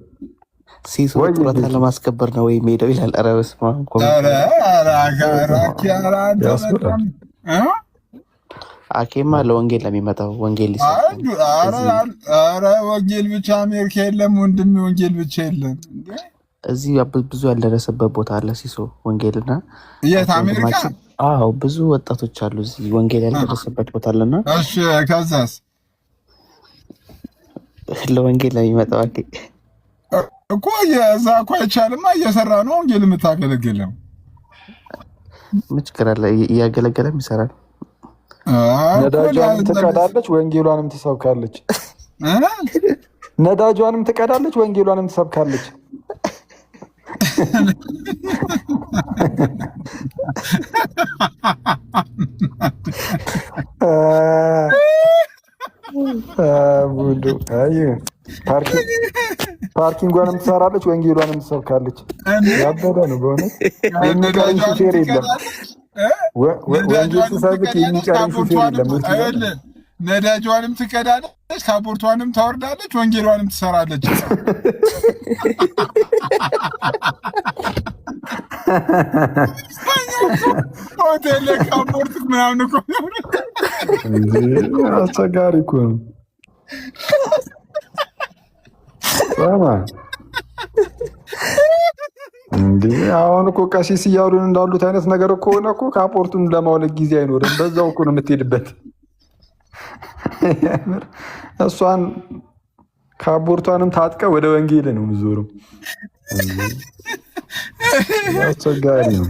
ሲሱ ጡረታ ለማስከበር ነው ወይ ሄደው ይላል። ኧረ በስመ አብ። አኬማ ለወንጌል ለሚመጣው ወንጌል ኧረ ወንጌል ብቻ አሜሪካ የለም ወንድሜ፣ ወንጌል ብቻ የለም። እዚህ ብዙ ያልደረሰበት ቦታ አለ ሲሶ ወንጌልና። የት አሜሪካ? አዎ ብዙ ወጣቶች አሉ እዚህ ወንጌል ያልደረሰበት ቦታ አለና። እሺ ከዛስ? ለወንጌል ለሚመጣው አኬ እኮ የዛ እኮ አይቻልማ። እየሰራ ነው ወንጌል የምታገለግለው። ምን ችግር አለ? እያገለገለም ይሰራል። ነዳጇንም ትቀዳለች ወንጌሏንም ትሰብካለች። ነዳጇንም ትቀዳለች ወንጌሏንም ትሰብካለች። ቡዱ አይ ፓርኪንጓንም ትሰራለች ወንጌሏንም ትሰብካለች። ያበደ ነው በእውነት። የሚቀርም ሹፌር የለም። ወንጌል ሲሰብክ የሚቀርም ሹፌር የለም። ነዳጇንም ትቀዳለች፣ ካፖርቷንም ታወርዳለች፣ ወንጌሏንም ትሰራለች። ሆቴል ካፖርት ምናምን እኮ አስቸጋሪ እኮ ነው። እንዲህ አሁን እኮ ቀሲስ እያሉን እንዳሉት አይነት ነገር እኮ ሆነ እኮ ካፖርቱን ለማውለቅ ጊዜ አይኖርም። በዛው እኮ ነው የምትሄድበት። እሷን ካፖርቷንም ታጥቀ ወደ ወንጌል ነው የምዞረው። አስቸጋሪ ነው።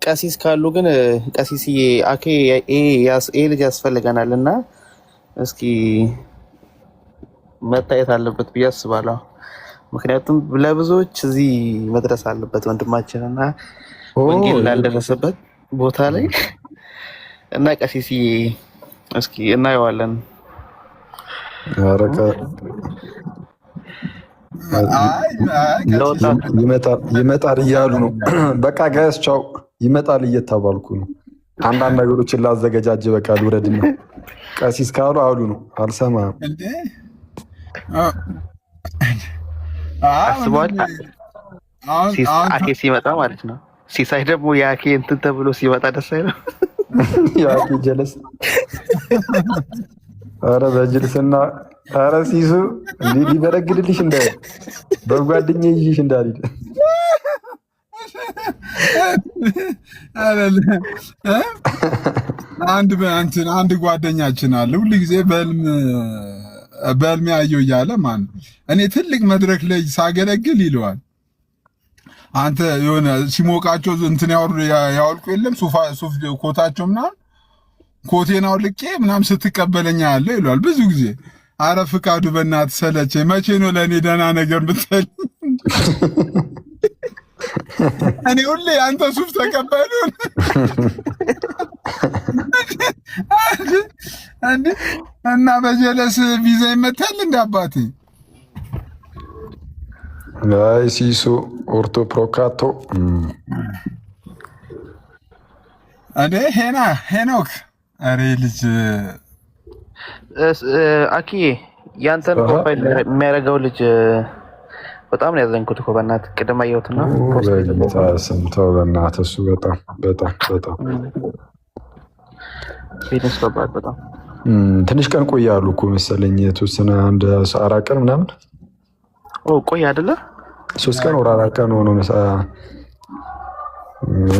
ቀሲስ ካሉ ግን ቀሲስዬ አኬ ልጅ ያስፈልገናል እና እስኪ መታየት አለበት ብዬ አስባለሁ። ምክንያቱም ለብዙዎች እዚህ መድረስ አለበት ወንድማችን እና ወንጌል ላልደረሰበት ቦታ ላይ እና ቀሲስዬ እስኪ እናየዋለን። ይመጣል እያሉ ነው። በቃ ጋያስ ቻው፣ ይመጣል እየተባልኩ ነው። አንዳንድ ነገሮችን ላዘገጃጀ በቃ ልውረድና ቀሲስ ካሉ አሉ ነው። አልሰማም። አስቧል። አኬ ሲመጣ ማለት ነው። ሲሳይ ደግሞ የአኬ እንትን ተብሎ ሲመጣ ደስ አይለው? የአኬ ጀለስ። ኧረ በጅልስና ኧረ ሲሱ እንዲህ ሊበረግድልሽ እንደ በጓደኛ ይይሽ እንዳልሄድ አንድ ጓደኛችን አለ። ሁሉ ጊዜ በህልሜ አየሁ እያለ ማን እኔ ትልቅ መድረክ ላይ ሳገለግል ይለዋል። አንተ የሆነ ሲሞቃቸው እንትን ያወልቁ የለም ሱፍ ኮታቸው ምናምን ኮቴን አውልቄ ምናምን ስትቀበለኛ ያለ ይሏል ብዙ ጊዜ። አረ ፍቃዱ በእናትህ ሰለቸኝ። መቼ ነው ለእኔ ደህና ነገር ምትል? እኔ ሁሌ አንተ ሱፍ ተቀበሉ እና በጀለስ ቪዛ ይመታል እንደ አባቴ። አይ ሲሱ ኦርቶ ፕሮካቶ አደ ሄኖክ አሬ ልጅ አኪዬ ያንተን ፕሮፋይል የሚያደርገው ልጅ በጣም ነው ያዘንኩት እኮ በእናትህ። ቅድም አየሁትና ስምተው በእናትህ እሱ በጣም በጣም ትንሽ ቀን ቆያሉ እኮ መሰለኝ የተወሰነ አንድ 4 ቀን ምናምን ቆይ አይደለ 3 ቀን ወር 4 ቀን ሆኖ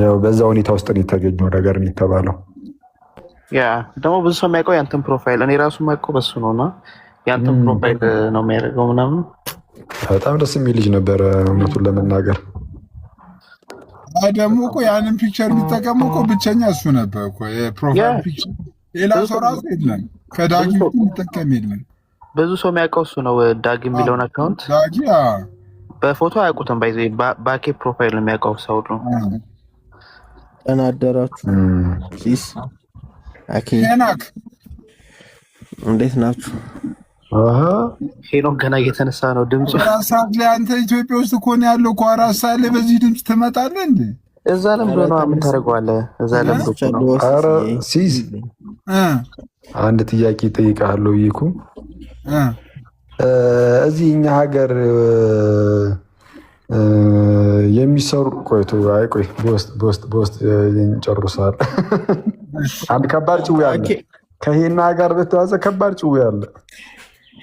ያው በዛ ሁኔታ ውስጥ ነው የተገኘው ነገር ነው የተባለው። ያ ደግሞ ብዙ ሰው የሚያውቀው ያንተን ፕሮፋይል እኔ ራሱ የማውቀው በሱ ነውና ያንተን ፕሮፋይል ነው የሚያደርገው ምናምን። በጣም ደስ የሚል ልጅ ነበረ እውነቱን ለመናገር። ደግሞ እኮ ያንን ፒክቸር የሚጠቀሙ እኮ ብቸኛ እሱ ነበር እኮ የፕሮፋይል ፒክቸር። ሌላ ሰው ራሱ የለም ከዳጊ የሚጠቀም የለም። ብዙ ሰው የሚያውቀው እሱ ነው። ዳጊ የሚለውን አካውንት ዳጊ በፎቶ አያውቁትም። ባይዘ ባኬ ፕሮፋይል ነው የሚያውቀው ሰው ነው። እናደራችሁ ፕሊስ ሄኖክ እንዴት ናችሁ? ሄኖክ ገና እየተነሳ ነው ድምፁ። 4 ሰዓት ላይ አንተ ኢትዮጵያ ውስጥ እኮ ነው ያለው እኮ 4 ሰዓት ላይ በዚህ ድምፅ ትመጣለህ እንዴ? እዛ ለምዶ ነው ምን ታደርገዋለህ? እዛ ለምዶ ነው። ኧረ ሲዝ አንድ ጥያቄ እጠይቅሃለሁ ይኩ እዚህ እኛ ሀገር የሚሰሩ ቆይቶ ቆይ በውስጥ ጨርሷል። አንድ ከባድ ጭው ያለ ከሄና ጋር በተዋዘ ከባድ ጭው ያለ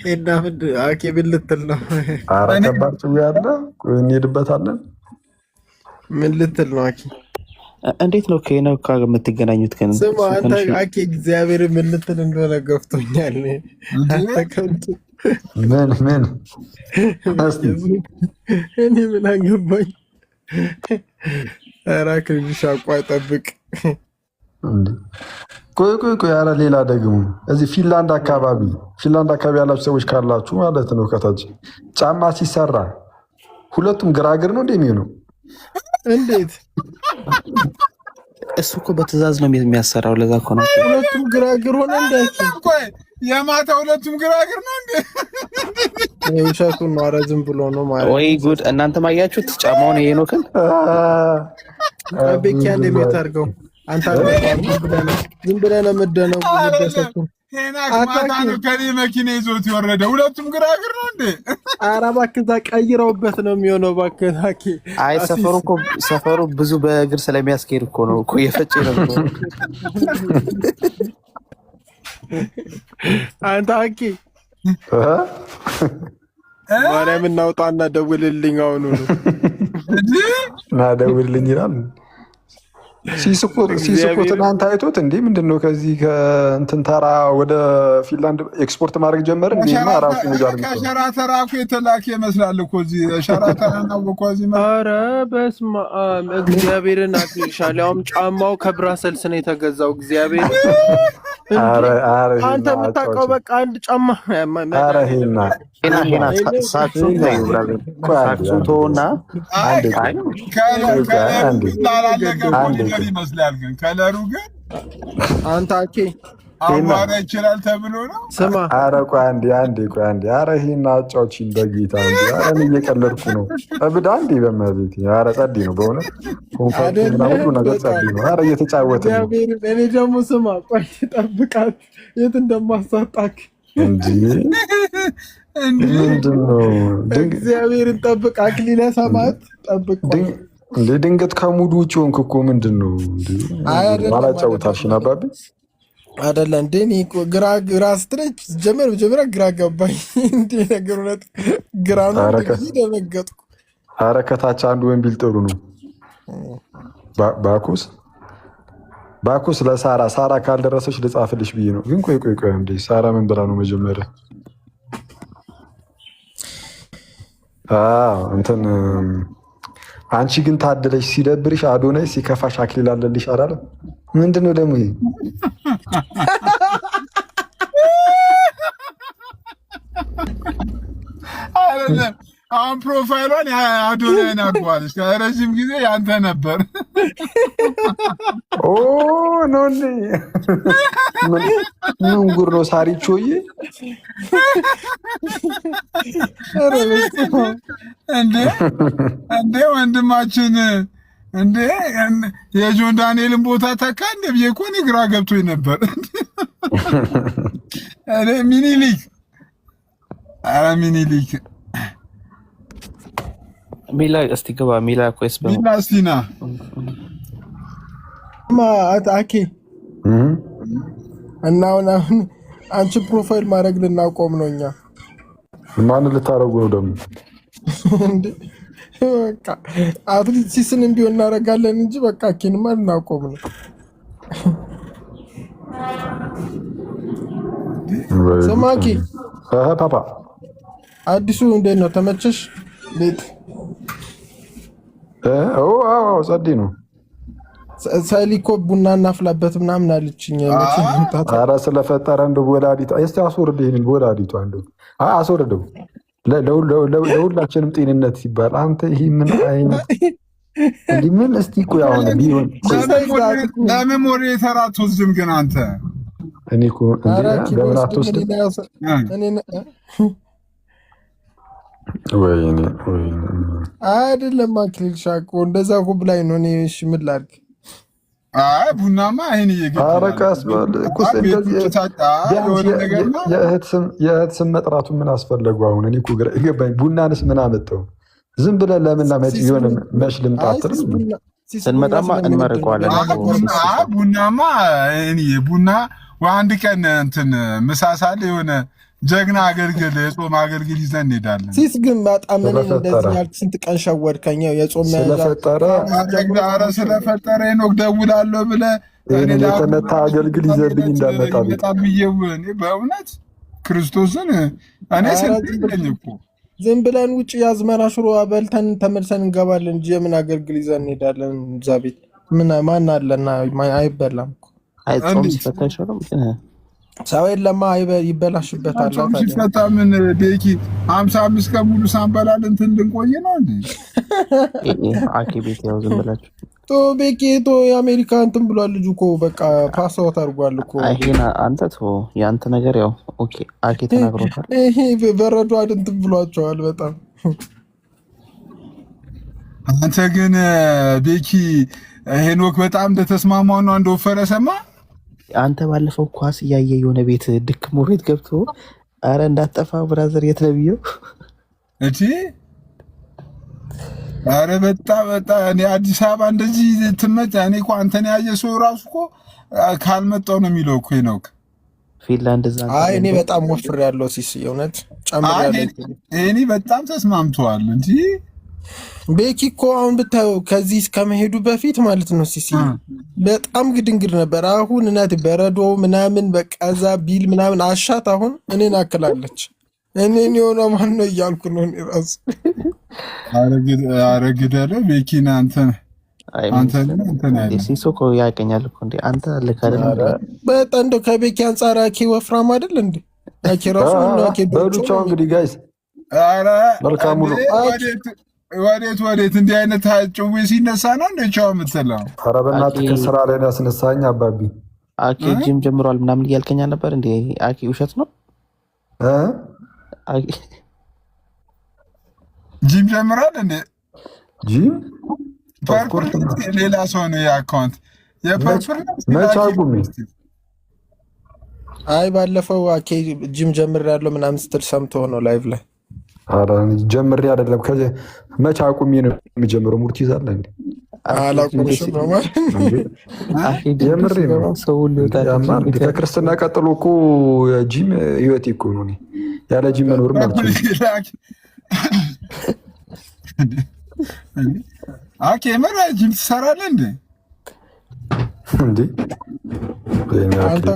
ሄና ምን አኬ ምን ልትል ነው? ኧረ ከባድ ጭው ያለ እንሄድበታለን። ምን ልትል ነው አኬ? እንዴት ነው ከሄኖክ ጋር የምትገናኙት? ግን ስማ አንተ አኬ እግዚአብሔር ምን ልትል እንደሆነ ገፍቶኛል። ምን እኔ ምን አገባኝ? ኧረ ክልሽ አቋይ ጠብቅ። ቆይ ኧረ ሌላ ደግሞ እዚህ ፊንላንድ አካባቢ ያላችሁ ሰዎች ካላችሁ ማለት ነው ከታች ጫማ ሲሰራ ሁለቱም ግራግር ነው እንደሚሆነው? እንዴት? እሱ እኮ በትዕዛዝ ነው የሚያሰራው። ለዛ እኮ ነው ሁለቱም ግራግር ሆነ እንዳይችል የማታ ሁለቱም ግራግር ነው እንዴ? ውሸቱን ነው። ኧረ ዝም ብሎ ነው ማለት ወይ ጉድ! እናንተ ማያችሁት ጫማውን ሄኖክን ቤኪያ እንደሚታርገው አንተ ዝም ብለህ ነው የምትደነው። ሄኖክ ማታ ነው ከኔ መኪና ይዞት የወረደ። ሁለቱም ግራግር ነው እንዴ? ኧረ እባክህ እዛ ቀይረውበት ነው የሚሆነው። እባክህ አኬ አይ ሰፈሩ ብዙ በእግር ስለሚያስኬድ እኮ ነው እኮ የፈጨ ነው። አንተ አኬ ማርያም እናውጣና ደውልልኝ አሁኑ ነው እና ደውልልኝ ይላል። ሲስኮ ትናንት አይቶት እንዴ ምንድነው ከዚህ ከእንትን ተራ ወደ ፊንላንድ ኤክስፖርት ማድረግ ጀመረ እንዴ? ራሱ ነው ከሸራተራ እኮ የተላከ ይመስላል እኮ እዚህ ሸራተራ ነው እኮ እዚህ። ኧረ በስመ አብ እግዚአብሔርን አክልሻለሁ። ያውም ጫማው ከብራሰልስ ነው የተገዛው። እግዚአብሔር አንተ የምታውቀው በቃ አንድ ጫማ። ኧረ ሄና ሳክሱን ተውና ይመስላል ግን ከለሩ ግን አንተ አኬ አማራ ይችላል ተብሎ ነው። ስማ ኧረ ቆይ አንዴ ኧረ ይሄን አጫውቺኝ በጌታ እንዴ! ኧረ እኔ እየቀለድኩ ነው። እብዳ እንዴ በመቤት ኧረ ጸዴ ነው በእውነት ኮንፈርት ሁሉ ነገር ጸዴ ነው። ኧረ እየተጫወተ ነው። እኔ ደግሞ ስማ ቆይ ጠብቃት የት እንደማሳጣክ እንዴ! ምንድን ነው እግዚአብሔርን ጠብቅ። አክሊለ ሰማዕት ጠብቅ። እንዴ ድንገት ከሙዱ ውጭ ሆንክ እኮ ምንድን ነው እንዴ? አላጫውታልሽ ናባቢ አይደለ እንዴ? እኔ እኮ ግራ ስትለኝ መጀመሪያ ግራ ገባኝ። እንዴ ነገር እውነት ግራ ነው ደነገጥኩ። ኧረ ከታች አንዱ ወንቢል ጥሩ ነው። ባኩስ ለሳራ ካልደረሰች ልጻፍልሽ ብዬ ነው። ግን ቆይ እንዴ ሳራ ምን ብላ ነው መጀመሪያ? እንትን አንቺ ግን ታደለሽ። ሲደብርሽ አዶናይ፣ ሲከፋሽ አክሊል አለልሽ አላለም? ምንድነው ደግሞ ይሄ? አይደለም አሁን ፕሮፋይሏን አዶናይን አድርጓለች። ከረዥም ጊዜ ያንተ ነበር። ኦ ኖ ምን ጉር ነው ሳሪቾዬ? እንዴ ወንድማችን እንዴ የጆን ዳንኤልን ቦታ ተካ እንደ ብዬ እኮ እኔ ግራ ገብቶኝ ነበር። እኔ ሚኒሊክ ሚላ እስቲ ግባ። ሚላ ኮይስ ሚላ እስቲና አኬ እና አሁን አንቺ ፕሮፋይል ማድረግ ልናቆም ነው እኛ። ማን ልታረጉ ነው ደግሞ? በቃ አትሊስት ሲስንም ቢሆን እናደርጋለን እንጂ በቃ አኬንማ ልናቆም ነው። ስማኪ ፓፓ አዲሱ እንዴት ነው? ተመቸሽ? ቤት ጸዴ ነው። ሰሊኮ ቡና እናፍላበት ምናምን አለችኝ። ኧረ ስለፈጠረ እንደው ወላዲቷ እስቲ አስወርድ፣ ይሄንን ወላዲቷ እንደው አስወርደው ለሁላችንም ጤንነት ሲባል። አንተ ይሄ ምን አይነት እንዲህ ምን እስቲ ቆይ አሁን ቢሆን ለሜሞሪ የተራት ወስድም ግን አንተ እኔ እኮ ለምን አትወስድም? ወይኔ አይደለም አክሊል ሻቆ እንደዛ እኮ ብላኝ ነው። እኔ እሺ ምን ላድርግ? አይ ቡናማ ይሄን እየገባ አረቃስ ባለ እኮ የእህት ስም መጥራቱ ምን አስፈለጉ? አሁን እኔ እኮ ግራ ይገባኝ። ቡናንስ ምን አመጣው? ዝም ብለህ ለምን ለመጭ የሆነ መች ልምጣትር ስንመጣማ እንመርቀዋለን። ቡናማ እኔ ቡና አንድ ቀን እንትን ምሳሳል የሆነ ጀግና አገልግል የጾም አገልግል ይዘን እንሄዳለን። ሲስ ግን በጣም ምን እንደዚህ ያልክ ስንት ቀን ሸወድከኝ። የጾም ስለፈጠረ ኖክ ደውላለሁ ብለህ እኔ የተመታ አገልግል ይዘብኝ እንዳመጣ ብዬው እኔ በእውነት ክርስቶስን እኔ ስለኝ እኮ ዝም ብለን ውጭ ያዝመራ ሽሮ በልተን ተመልሰን እንገባለን እንጂ የምን አገልግል ይዘን እንሄዳለን? እዛ ቤት ምን ማን አለና አይበላም እኮ አይጾም ሲፈታሽም ሰው የለማ ይበላሽበታል። ሲፈታ ምን ቤኪ 55 ቀን ሙሉ ሳንበላል እንትን ልንቆይ ነው እንዴ? አኬ ቤት ያው ዝም ብላችሁ ቶ ቤኪ ቶ የአሜሪካ እንትን ብሏል ልጁ እኮ በቃ ፓስፖርት አድርጓል እኮ። አይሄና አንተ ቶ ያንተ ነገር ያው ኦኬ አኬ ተናግሮታል። ይሄ በረዶ እንትን ብሏቸዋል በጣም። አንተ ግን ቤኪ ሄኖክ በጣም እንደተስማማው ነው እንደወፈረ ሰማ። አንተ ባለፈው ኳስ እያየ የሆነ ቤት ድክ ሞሬት ገብቶ አረ እንዳትጠፋ ብራዘር የት ነው ብዬው እቺ አረ በጣም እኔ አዲስ አበባ እንደዚህ ትመጣ እኔ እኮ አንተን ያየ ሰው ራሱ እኮ ካልመጣው ነው የሚለው እኮ ነው። ፊንላንድ እዛ አይ እኔ በጣም ወፍር ያለው ሲስ የእውነት ጨምራለሁ። እኔ በጣም ተስማምቷል እንጂ ቤኪ እኮ አሁን ብታየው ከዚህ እስከመሄዱ በፊት ማለት ነው ሲሲ በጣም ግድንግድ ነበር። አሁን እናት በረዶ ምናምን በቃዛ ቢል ምናምን አሻት አሁን እኔን አክላለች። እኔን የሆነ ማን ነው እያልኩ ነው እኔ ራሱ አረግደለ ቤኪና አንተ ሲሶኮ ያቀኛል እኮ እንዴ አንተ ለካለ በጣም እንደው ከቤኪ አንጻር አኬ ወፍራም አይደል እንዴ? አኬ ራሱ ነው አኬ በሉቻው እንግዲህ ጋይስ አረ መልካሙ ነው። ወዴት እንዲህ አይነት ጭዌ ሲነሳ ነው እንደ ቻው የምትለው? ኧረ በእናትህ ከስራ ላይ ያስነሳኝ አባቢ። አኬ ጂም ጀምሯል ምናምን እያልከኛ ነበር እንዴ? አኬ ውሸት ነው። ጂም ጀምሯል እንዴ? ጂም ፓርኩር ሌላ ሰው ነው የአካውንት የፓርኩር መቻጉም። አይ ባለፈው አኬ ጂም ጀምሬያለሁ ምናምን ስትል ሰምቶ ነው ላይቭ ላይ። ኧረ ጀምሬ አይደለም ከዚህ መቼ አቁሜ ነው የሚጀምረው? ሙርት ይዛል እንዴ? አላቁምሽም ነው ማለት ጀምሬ ነው። ሰው ሊወጣ ከክርስትና ቀጥሎ እኮ ጂም ህይወቴ እኮ ነው። ያለ ጂም መኖርም አልችልም። አኬ መራ ጂም ትሰራለህ እንዴ? እንዴ አንተ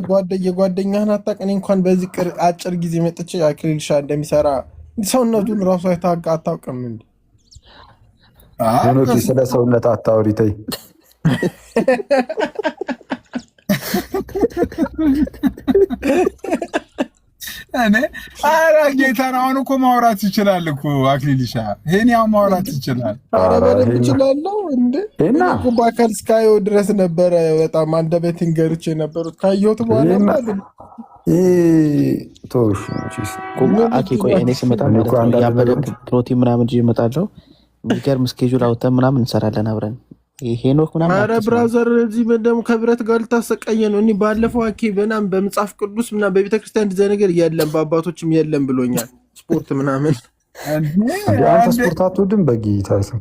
የጓደኛህን አታውቅ። እኔ እንኳን በዚህ አጭር ጊዜ መጥቼ አክሊል ሻ እንደሚሰራ ሰውነቱን ራሱ አታውቅም እንዴ? ሄኖክ ስለ ሰውነት አታውሪ ተይ። እኔ ኧረ ጌታን አሁን እኮ ማውራት ይችላል እኮ አክሊልሻ፣ ይሄን ያው ማውራት ይችላል። ኧረ በደንብ እችላለሁ እንዴ! እኮ በአካል እስካየው ድረስ ነበረ በጣም አንደበቴን ገርቼ ነበሩት። ካየሁት በኋላ ቆይ እኔ ስመጣ ያበደ ፕሮቲን ምናምን ይዤ እመጣለሁ። የሚገርም እስኬጁል አውጥተን ምናምን እንሰራለን አብረን። ሄኖክ ምናምን ኧረ ብራዘር እዚህ ደግሞ ከብረት ጋር ልታሰቃየ ነው። እኔ ባለፈው ምናምን በመጽሐፍ ቅዱስ ምናምን በቤተክርስቲያን እንደዚያ ነገር የለም በአባቶችም የለም ብሎኛል። ስፖርት ምናምን አንተ ስፖርት አትወድም በጌታ ስም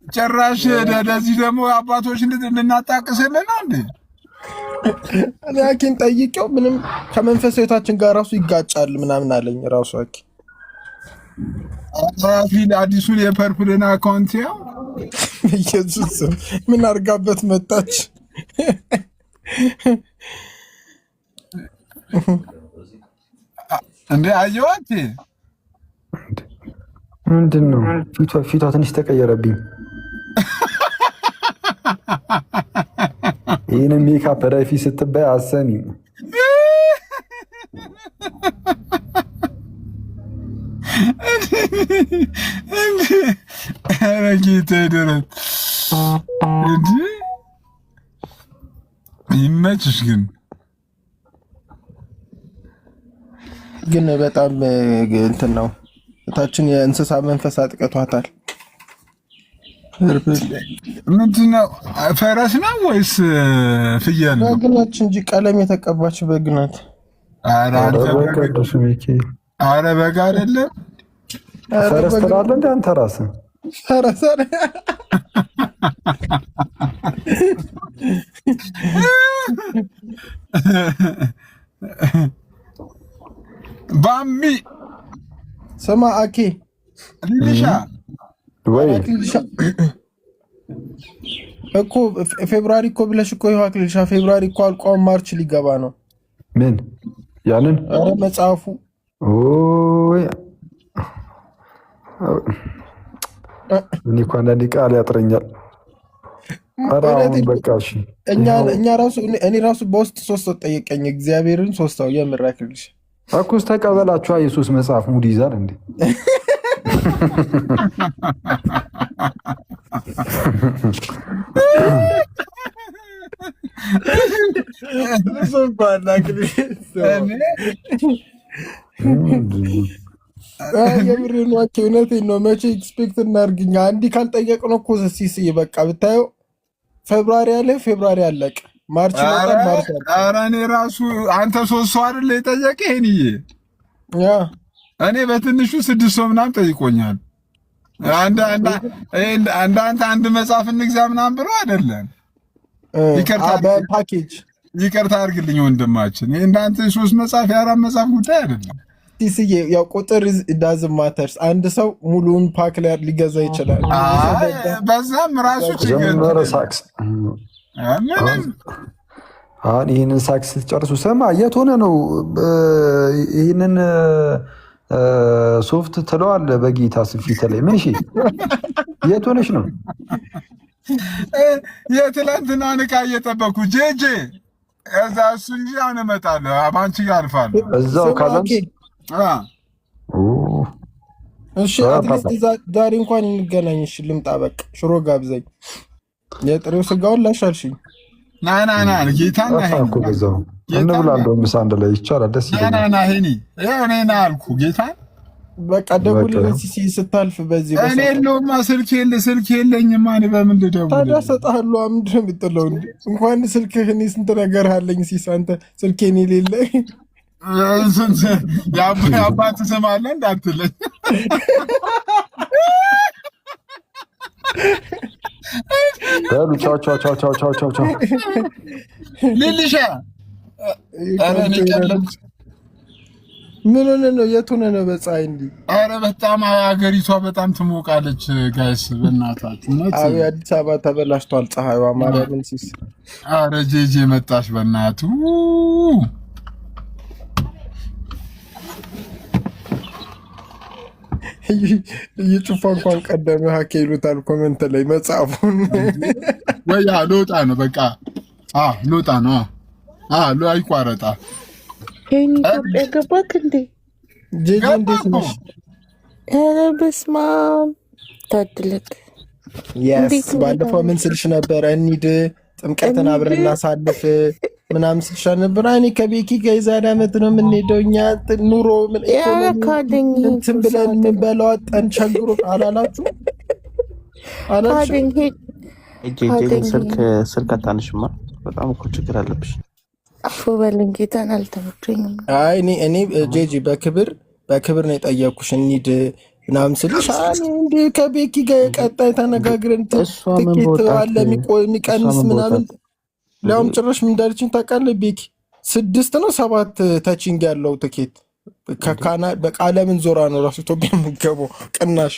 ጭራሽ። ለዚህ ደግሞ አባቶች ልናጣቅስልን እንዴ? እኔ ሐኪም ጠይቄው ምንም ከመንፈሳዊታችን ጋር ራሱ ይጋጫል ምናምን አለኝ ራሱ ሐኪም። አዲሱን የፐርፕልን አካውንት ያው ኢየሱስ ምን አርጋበት መጣች እንዴ? አየዋት ምንድን ነው ፊቷ ትንሽ ተቀየረብኝ። ይህን ሜካፕ ረፊ ስትባይ አሰሚም ጌታ ይደረት እንጂ ይመችሽ። ግን በጣም እንትን ነው እታችን የእንስሳ መንፈስ አጥቀቷታል። ምንድን ነው ፈረስ ነው ወይስ ፍየል ነው? በግናች እንጂ ቀለም የተቀባች በግናት። አረ በግ አይደለም። ፈረስ ትላለህ እንደ አንተ ራስህ ፈረስ ባሚ ስማ አኬ ልልሻ ወይ እኮ ፌብሩዋሪ እኮ ብለሽ እኮ ይኸው አክሊልሻ ፌብሩዋሪ እኮ አልቋም ማርች ሊገባ ነው። ምን ያንን መጽሐፉ እኔ እኮ አንዳንዴ ቃል ያጥረኛል። በቃ እሺ እኛ ራሱ እኔ ራሱ በውስጥ 3 ሰው ጠየቀኝ። እግዚአብሔርን 3 ሰው የምር አክሊልሽ አኩስ ተቀበላችሁ። ኢየሱስ መጽሐፍ ሙድ ይዛል እንዴ? የምሬን ዋኬ እውነቴን ነው። መቼ ኤክስፔክት እናድርግኛ? እንዲህ ካልጠየቅነው እኮ ሲስዬ በቃ ብታየው ፌብሩዋሪ አለ ፌብሩዋሪ አለቀ ማርች ይመጣል ማርች አለ። ኧረ እኔ ራሱ አንተ 3 ሰው አይደል የጠየቀ ይሄንዬ? እኔ በትንሹ 6 ሰው ምናምን ጠይቆኛል። አንድ መጽሐፍ እንግዛ ምናምን ብሎ አይደለም። በፓኬጅ ይቅርታ አድርግልኝ ወንድማችን፣ ይሄ እንዳንተ 3 መጽሐፍ የ4 መጽሐፍ ጉዳይ አይደለም። ሲስዬ ያው ቁጥር ዳዝ ማተርስ አንድ ሰው ሙሉውን ፓክ ላይ ሊገዛ ይችላል። በዛም ራሱ ጀመረ ሳክስ አሁን ይህንን ሳክስ ጨርሱ። ሰማ የት ሆነ ነው ይህንን ሶፍት ትለዋል በጌታ ስፊት ላይ ምን እሺ፣ የት ሆነሽ ነው? የትላንትና ዕቃ እየጠበኩ ጄጄ እዛ እሱ እንጂ አሁን እመጣለሁ። ባንቺ ጋር አልፋለሁ እዛው ካለም እሺ አትሊስት ዛሬ እንኳን እንገናኝ። እሺ ልምጣ በቃ ሽሮ ጋብዘኝ። የጥሬው ስጋውን ላሻልሽኝ። ና ጌታ እንብላ እንደውም ምሳ አንድ ላይ ይቻላል። ደስ ይላል። ና ሄኒ እኔ አልኩ ጌታ በቃ ደውልልኝ ስታልፍ። በዚህ እኔ የለውማ ስልክ የለኝማ። እኔ በምን ልደውል? ታዲያ እሰጥሃለሁ። ምንድን ነው የምትለው? እንኳን ስልክህ እኔ ስንት ነገር አለኝ። ሲስ አንተ ስልኬን የሌለህ የአባት ስም አለ እንዳትለኝ። ቻው ልልሻ ምን ሆነ ነው? የት ሆነ ነው? በፀሐይ እንዲህ? ኧረ በጣም ሀገሪቷ በጣም ትሞቃለች ጋይስ፣ በእናታችሁ አዲስ አበባ ተበላሽቷል ፀሐይዋ ማርያምን። ሲስ ኧረ ጄጄ መጣሽ በእናቱ። እየጩፋ እንኳን ቀደመ ሀኬ ይሉታል ኮመንት ላይ መጽሐፉን ወይ ሎጣ ነው በቃ ሎጣ ነው አይቋረጣ ኢትዮጵያ ገባክ እንዴ? ጄጄ እንዴት ነሽ? ኧረ በስመ አብ ታድለክ። የስ ባለፈው ምን ስልሽ ነበረ? እንሂድ ጥምቀትን አብረን እናሳልፍ ምናምን ስልሽ ነበር። እኔ ከቤኪ ጋር የዛሬ ዓመት ነው የምንሄደው እኛ ኑሮ እንትን ብለን የምንበላው አጠን ቸግሮ አላላችሁ? ስልክ አታንሽማ። በጣም እኮ ችግር አለብሽ። አፎ በልን ጌታን አልተመቸኝም። አይ እኔ ጄጂ በክብር ነው የጠየኩሽ እንሂድ ምናምን ስልሽ እንደ ከቤኪ ጋር ቀጣይ ተነጋግረን ትኬት አለ የሚቀንስ ምናምን ሊያውም ጭራሽ ምን እንዳለችኝ ታውቃለህ? ቤኪ 6 ነው 7 ተቺንግ ያለው ትኬት በቃለምን ዞራ ነው ራሱ ኢትዮጵያ የምትገባው ቅናሽ።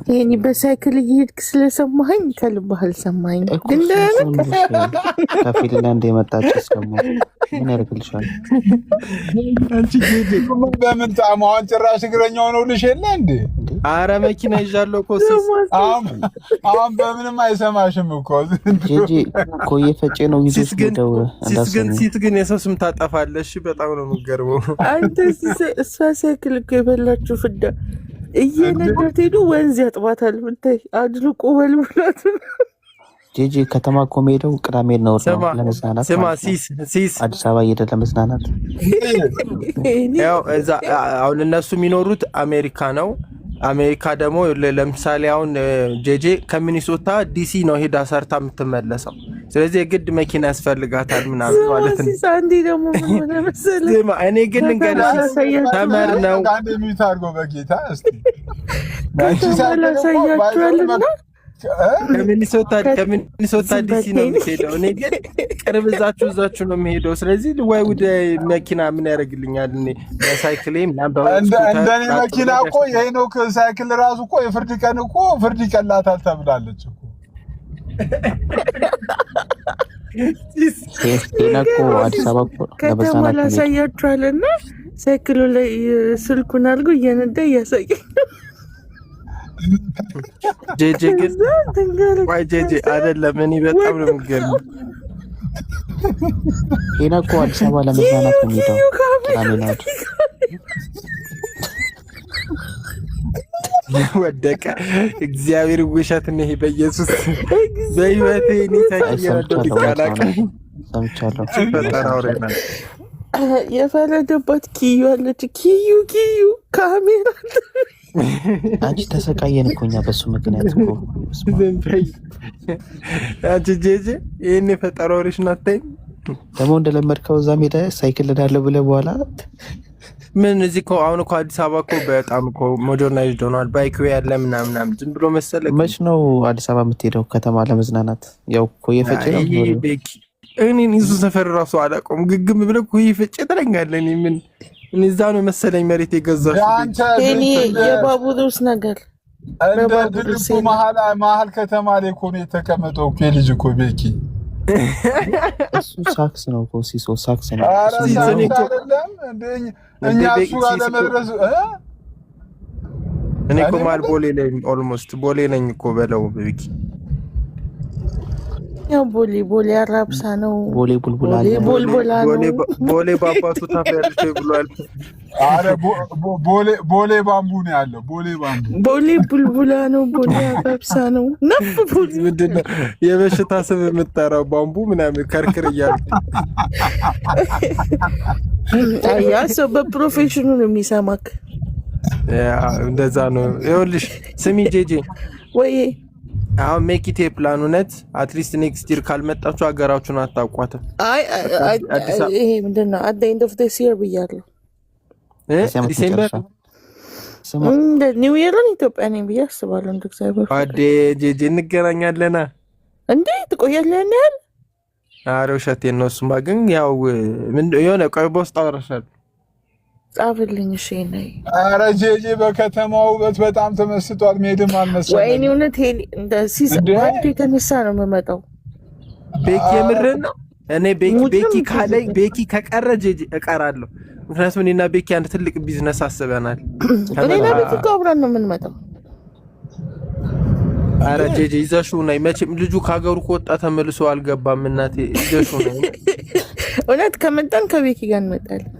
ይሄኔ በሳይክል እየሄድክ ስለሰማኸኝ ከልብህ አልሰማኝ። ግን ከፊንላንድ የመጣችስ ደግሞ ምን ያደርግልሻል? አንቺ ጌጄ በምን አሁን ጭራሽ እግረኛ ሆነውልሽ የለ እንዴ? አረ መኪና ይዣለሁ እኮ አሁን በምንም አይሰማሽም እኮ ጄጄ እኮ እየፈጨ ነው ይዘሽ ሄደው ሲት ግን የሰው ስም ታጠፋለሽ። በጣም ነው የምትገርመው አንተ። እሷ ሳይክል እኮ የበላችሁ ፍዳ እየነዳት ሄዱ ወንዝ ያጥባታል። ብታይ አድልቆ በልብላት። ጄጄ ከተማ እኮ የምሄደው ቅዳሜ ነው ለመዝናናት። ስማ ሲስ አዲስ አበባ እየሄደ ለመዝናናት። ያው እዛ አሁን እነሱ የሚኖሩት አሜሪካ ነው። አሜሪካ ደግሞ ለምሳሌ አሁን ጄጄ ከሚኒሶታ ዲሲ ነው ሄዳ ሰርታ የምትመለሰው። ስለዚህ የግድ መኪና ያስፈልጋታል ምናምን ማለት ነው። ሳንዲ ደግሞ ምን መሰለህ እኔ ግን ልንገርሽ ተመር ነው ሚታርጎ በጌታ እስቲ ሳያችኋልና ከሚኒሶታ ዲሲ ነው የምትሄደው። እኔ ግን ቅርብ እዛችሁ ነው የምሄደው። ስለዚህ ወይ ወደ መኪና ምን ያደርግልኛል? እኔ በሳይክሌ እንደኔ መኪና እኮ የሄኖክ ሳይክል ራሱ እኮ የፍርድ ቀን እኮ ፍርድ ይቀላታል ተብላለች እኮ። እኮ አዲስ አበባ እኮ ከተማ ላሳያችኋልና ሳይክሉ ላይ ስልኩን አድርጎ እየነዳ እያሳየኝ ጄጄ ግን ወይ ጄጄ አይደለም። እኔ በጣም ነው የምገርመው። ሄና እኮ አዲስ አበባ ለመዝናናት ነው የሚሄደው። ካሜናት ወደቀ። እግዚአብሔር ውሸት ነው ይሄ። በኢየሱስ በህይወቴ እኔ ታየረዶ ዲቃላቀ ሰምቻለሁ። ፈጠራው ረና የፈረደባት ኪዩ አለች። ኪዩ ካሜራ አንቺ ተሰቃየን እኮ እኛ በሱ ምክንያት እኮ። አንቺ ጄጄ ይሄን የፈጠረው ሪሽ ናታይ ደግሞ እንደለመድከው እዛ ሜዳ ሳይክል እንዳለ ብለህ በኋላ ምን እዚህ እኮ አሁን እኮ አዲስ አበባ እኮ በጣም እኮ ሞደርናይዝድ ሆኗል። ባይክ ያለ ምናምን ዝም ብሎ መሰለህ። መች ነው አዲስ አበባ የምትሄደው ከተማ ለመዝናናት? ያው እኮ የፈጨ ነው ቤኪ። እኔ እሱ ሰፈር ራሱ አላውቀውም። ግግም ብለህ እኮ ይፈጨ ትለኛለህ። እኔ ምን እዛ ነው መሰለኝ መሬት የገዛሽ። እኔ የባቡሩስ ነገር በድልቡ መሀል ከተማ ላይ እኮ ነው የተቀመጠው እኮ ልጅ እኮ ቤኪ። እሱ ሳክስ ነው እኮ ሲሶ ሳክስ ነው። እኛ እሱ ጋር ለመድረስ እኔ እኮ ማል ቦሌ ላይ ኦልሞስት ቦሌ ነኝ እኮ በለው ቤኪ። ያው ቦሌ አራብሳ ነው። ቦሌ ቡልቡላ ቦሌ ባባቱ ታፈርሽ ብሏል። አረ ቦሌ ባምቡ ነው ያለው። ቦሌ ቡልቡላ ነው። ቦሌ አራብሳ ነው። ነፍ ቦሌ ምንድነው የበሽታ ስም የምትጠራው? ባምቡ ምናምን ከርክር እያለ ያ ሰው በፕሮፌሽኑ ነው የሚሰማክ። እንደዛ ነው። ይኸውልሽ ስሚ ጄጄ ወይ አሁን ሜኪቴ ፕላን እውነት አትሊስት ኔክስት ይር ካልመጣችሁ ሀገራችሁን አታውቋትም። ይሄ ምንድን ነው አት ኤንድ ኦፍ ዲስ ይር ብያለሁ። ዲሴምበር እንደ ኒው ይርን ኢትዮጵያ ነኝ ብዬ አስባለሁ። እንደ እግዚአብሔር አዴ ጄጄ እንገናኛለና እንዴ ትቆያለህ ያህል? ኧረ ውሸቴን ነው። እሱማ ግን ያው የሆነ ቆይ በውስጥ አወራሻለሁ። ጻፍልኝ እሺ ነይ። ኧረ ጄጄ በከተማው ውበት በጣም ተመስጧል። መሄድም አልመሰለኝም። ወይኔ እውነት እንደ ሲሰማት የተነሳ ነው የምመጣው። ቤኪ የምርህን ነው? እኔ ቤኪ ካለኝ ቤኪ ከቀረ ጄጄ እቀራለሁ። ምክንያቱም እኔና ቤኪ አንድ ትልቅ ቢዝነስ አስበናል። እኔና ቤኪ እኮ አብረን ነው የምንመጣው። አረ ጄጄ ይዘሽው ነይ። መቼም ልጁ ከሀገሩ ከወጣ ተመልሶ አልገባም። እናቴ ይዘሽው ነይ። እውነት ከመጣን ከቤኪ ጋር እንመጣለን።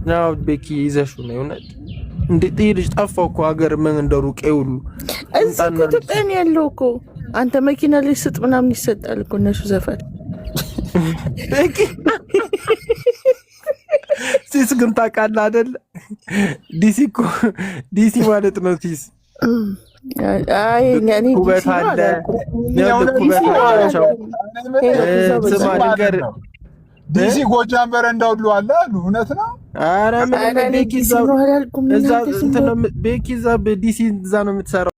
ናው ቤኪ ይዘሽው ነይ። እውነት እንዴት ይሄ ልጅ ጠፋው እኮ ሀገር ምን እንደሩቅ ይውሉ እዚህ እኮ ኢትዮጵያ ነው ያለው እኮ። አንተ መኪና ላይ ስጥ ምናምን ይሰጣል እኮ እነሱ ዘፈን ቤኪ ሲስ ግን ታውቃለህ አይደል? ዲሲ ማለት ነው ሲስ። አይ እኔ ኩበት አለ ስማ ነገር ዲሲ ጎጃም በረንዳ ሁሉ አለ አሉ። እውነት ነው? ኧረ ምን ቤኪ እዛ ቤኪ እዛ ዲሲ እዛ ነው የምትሰራው።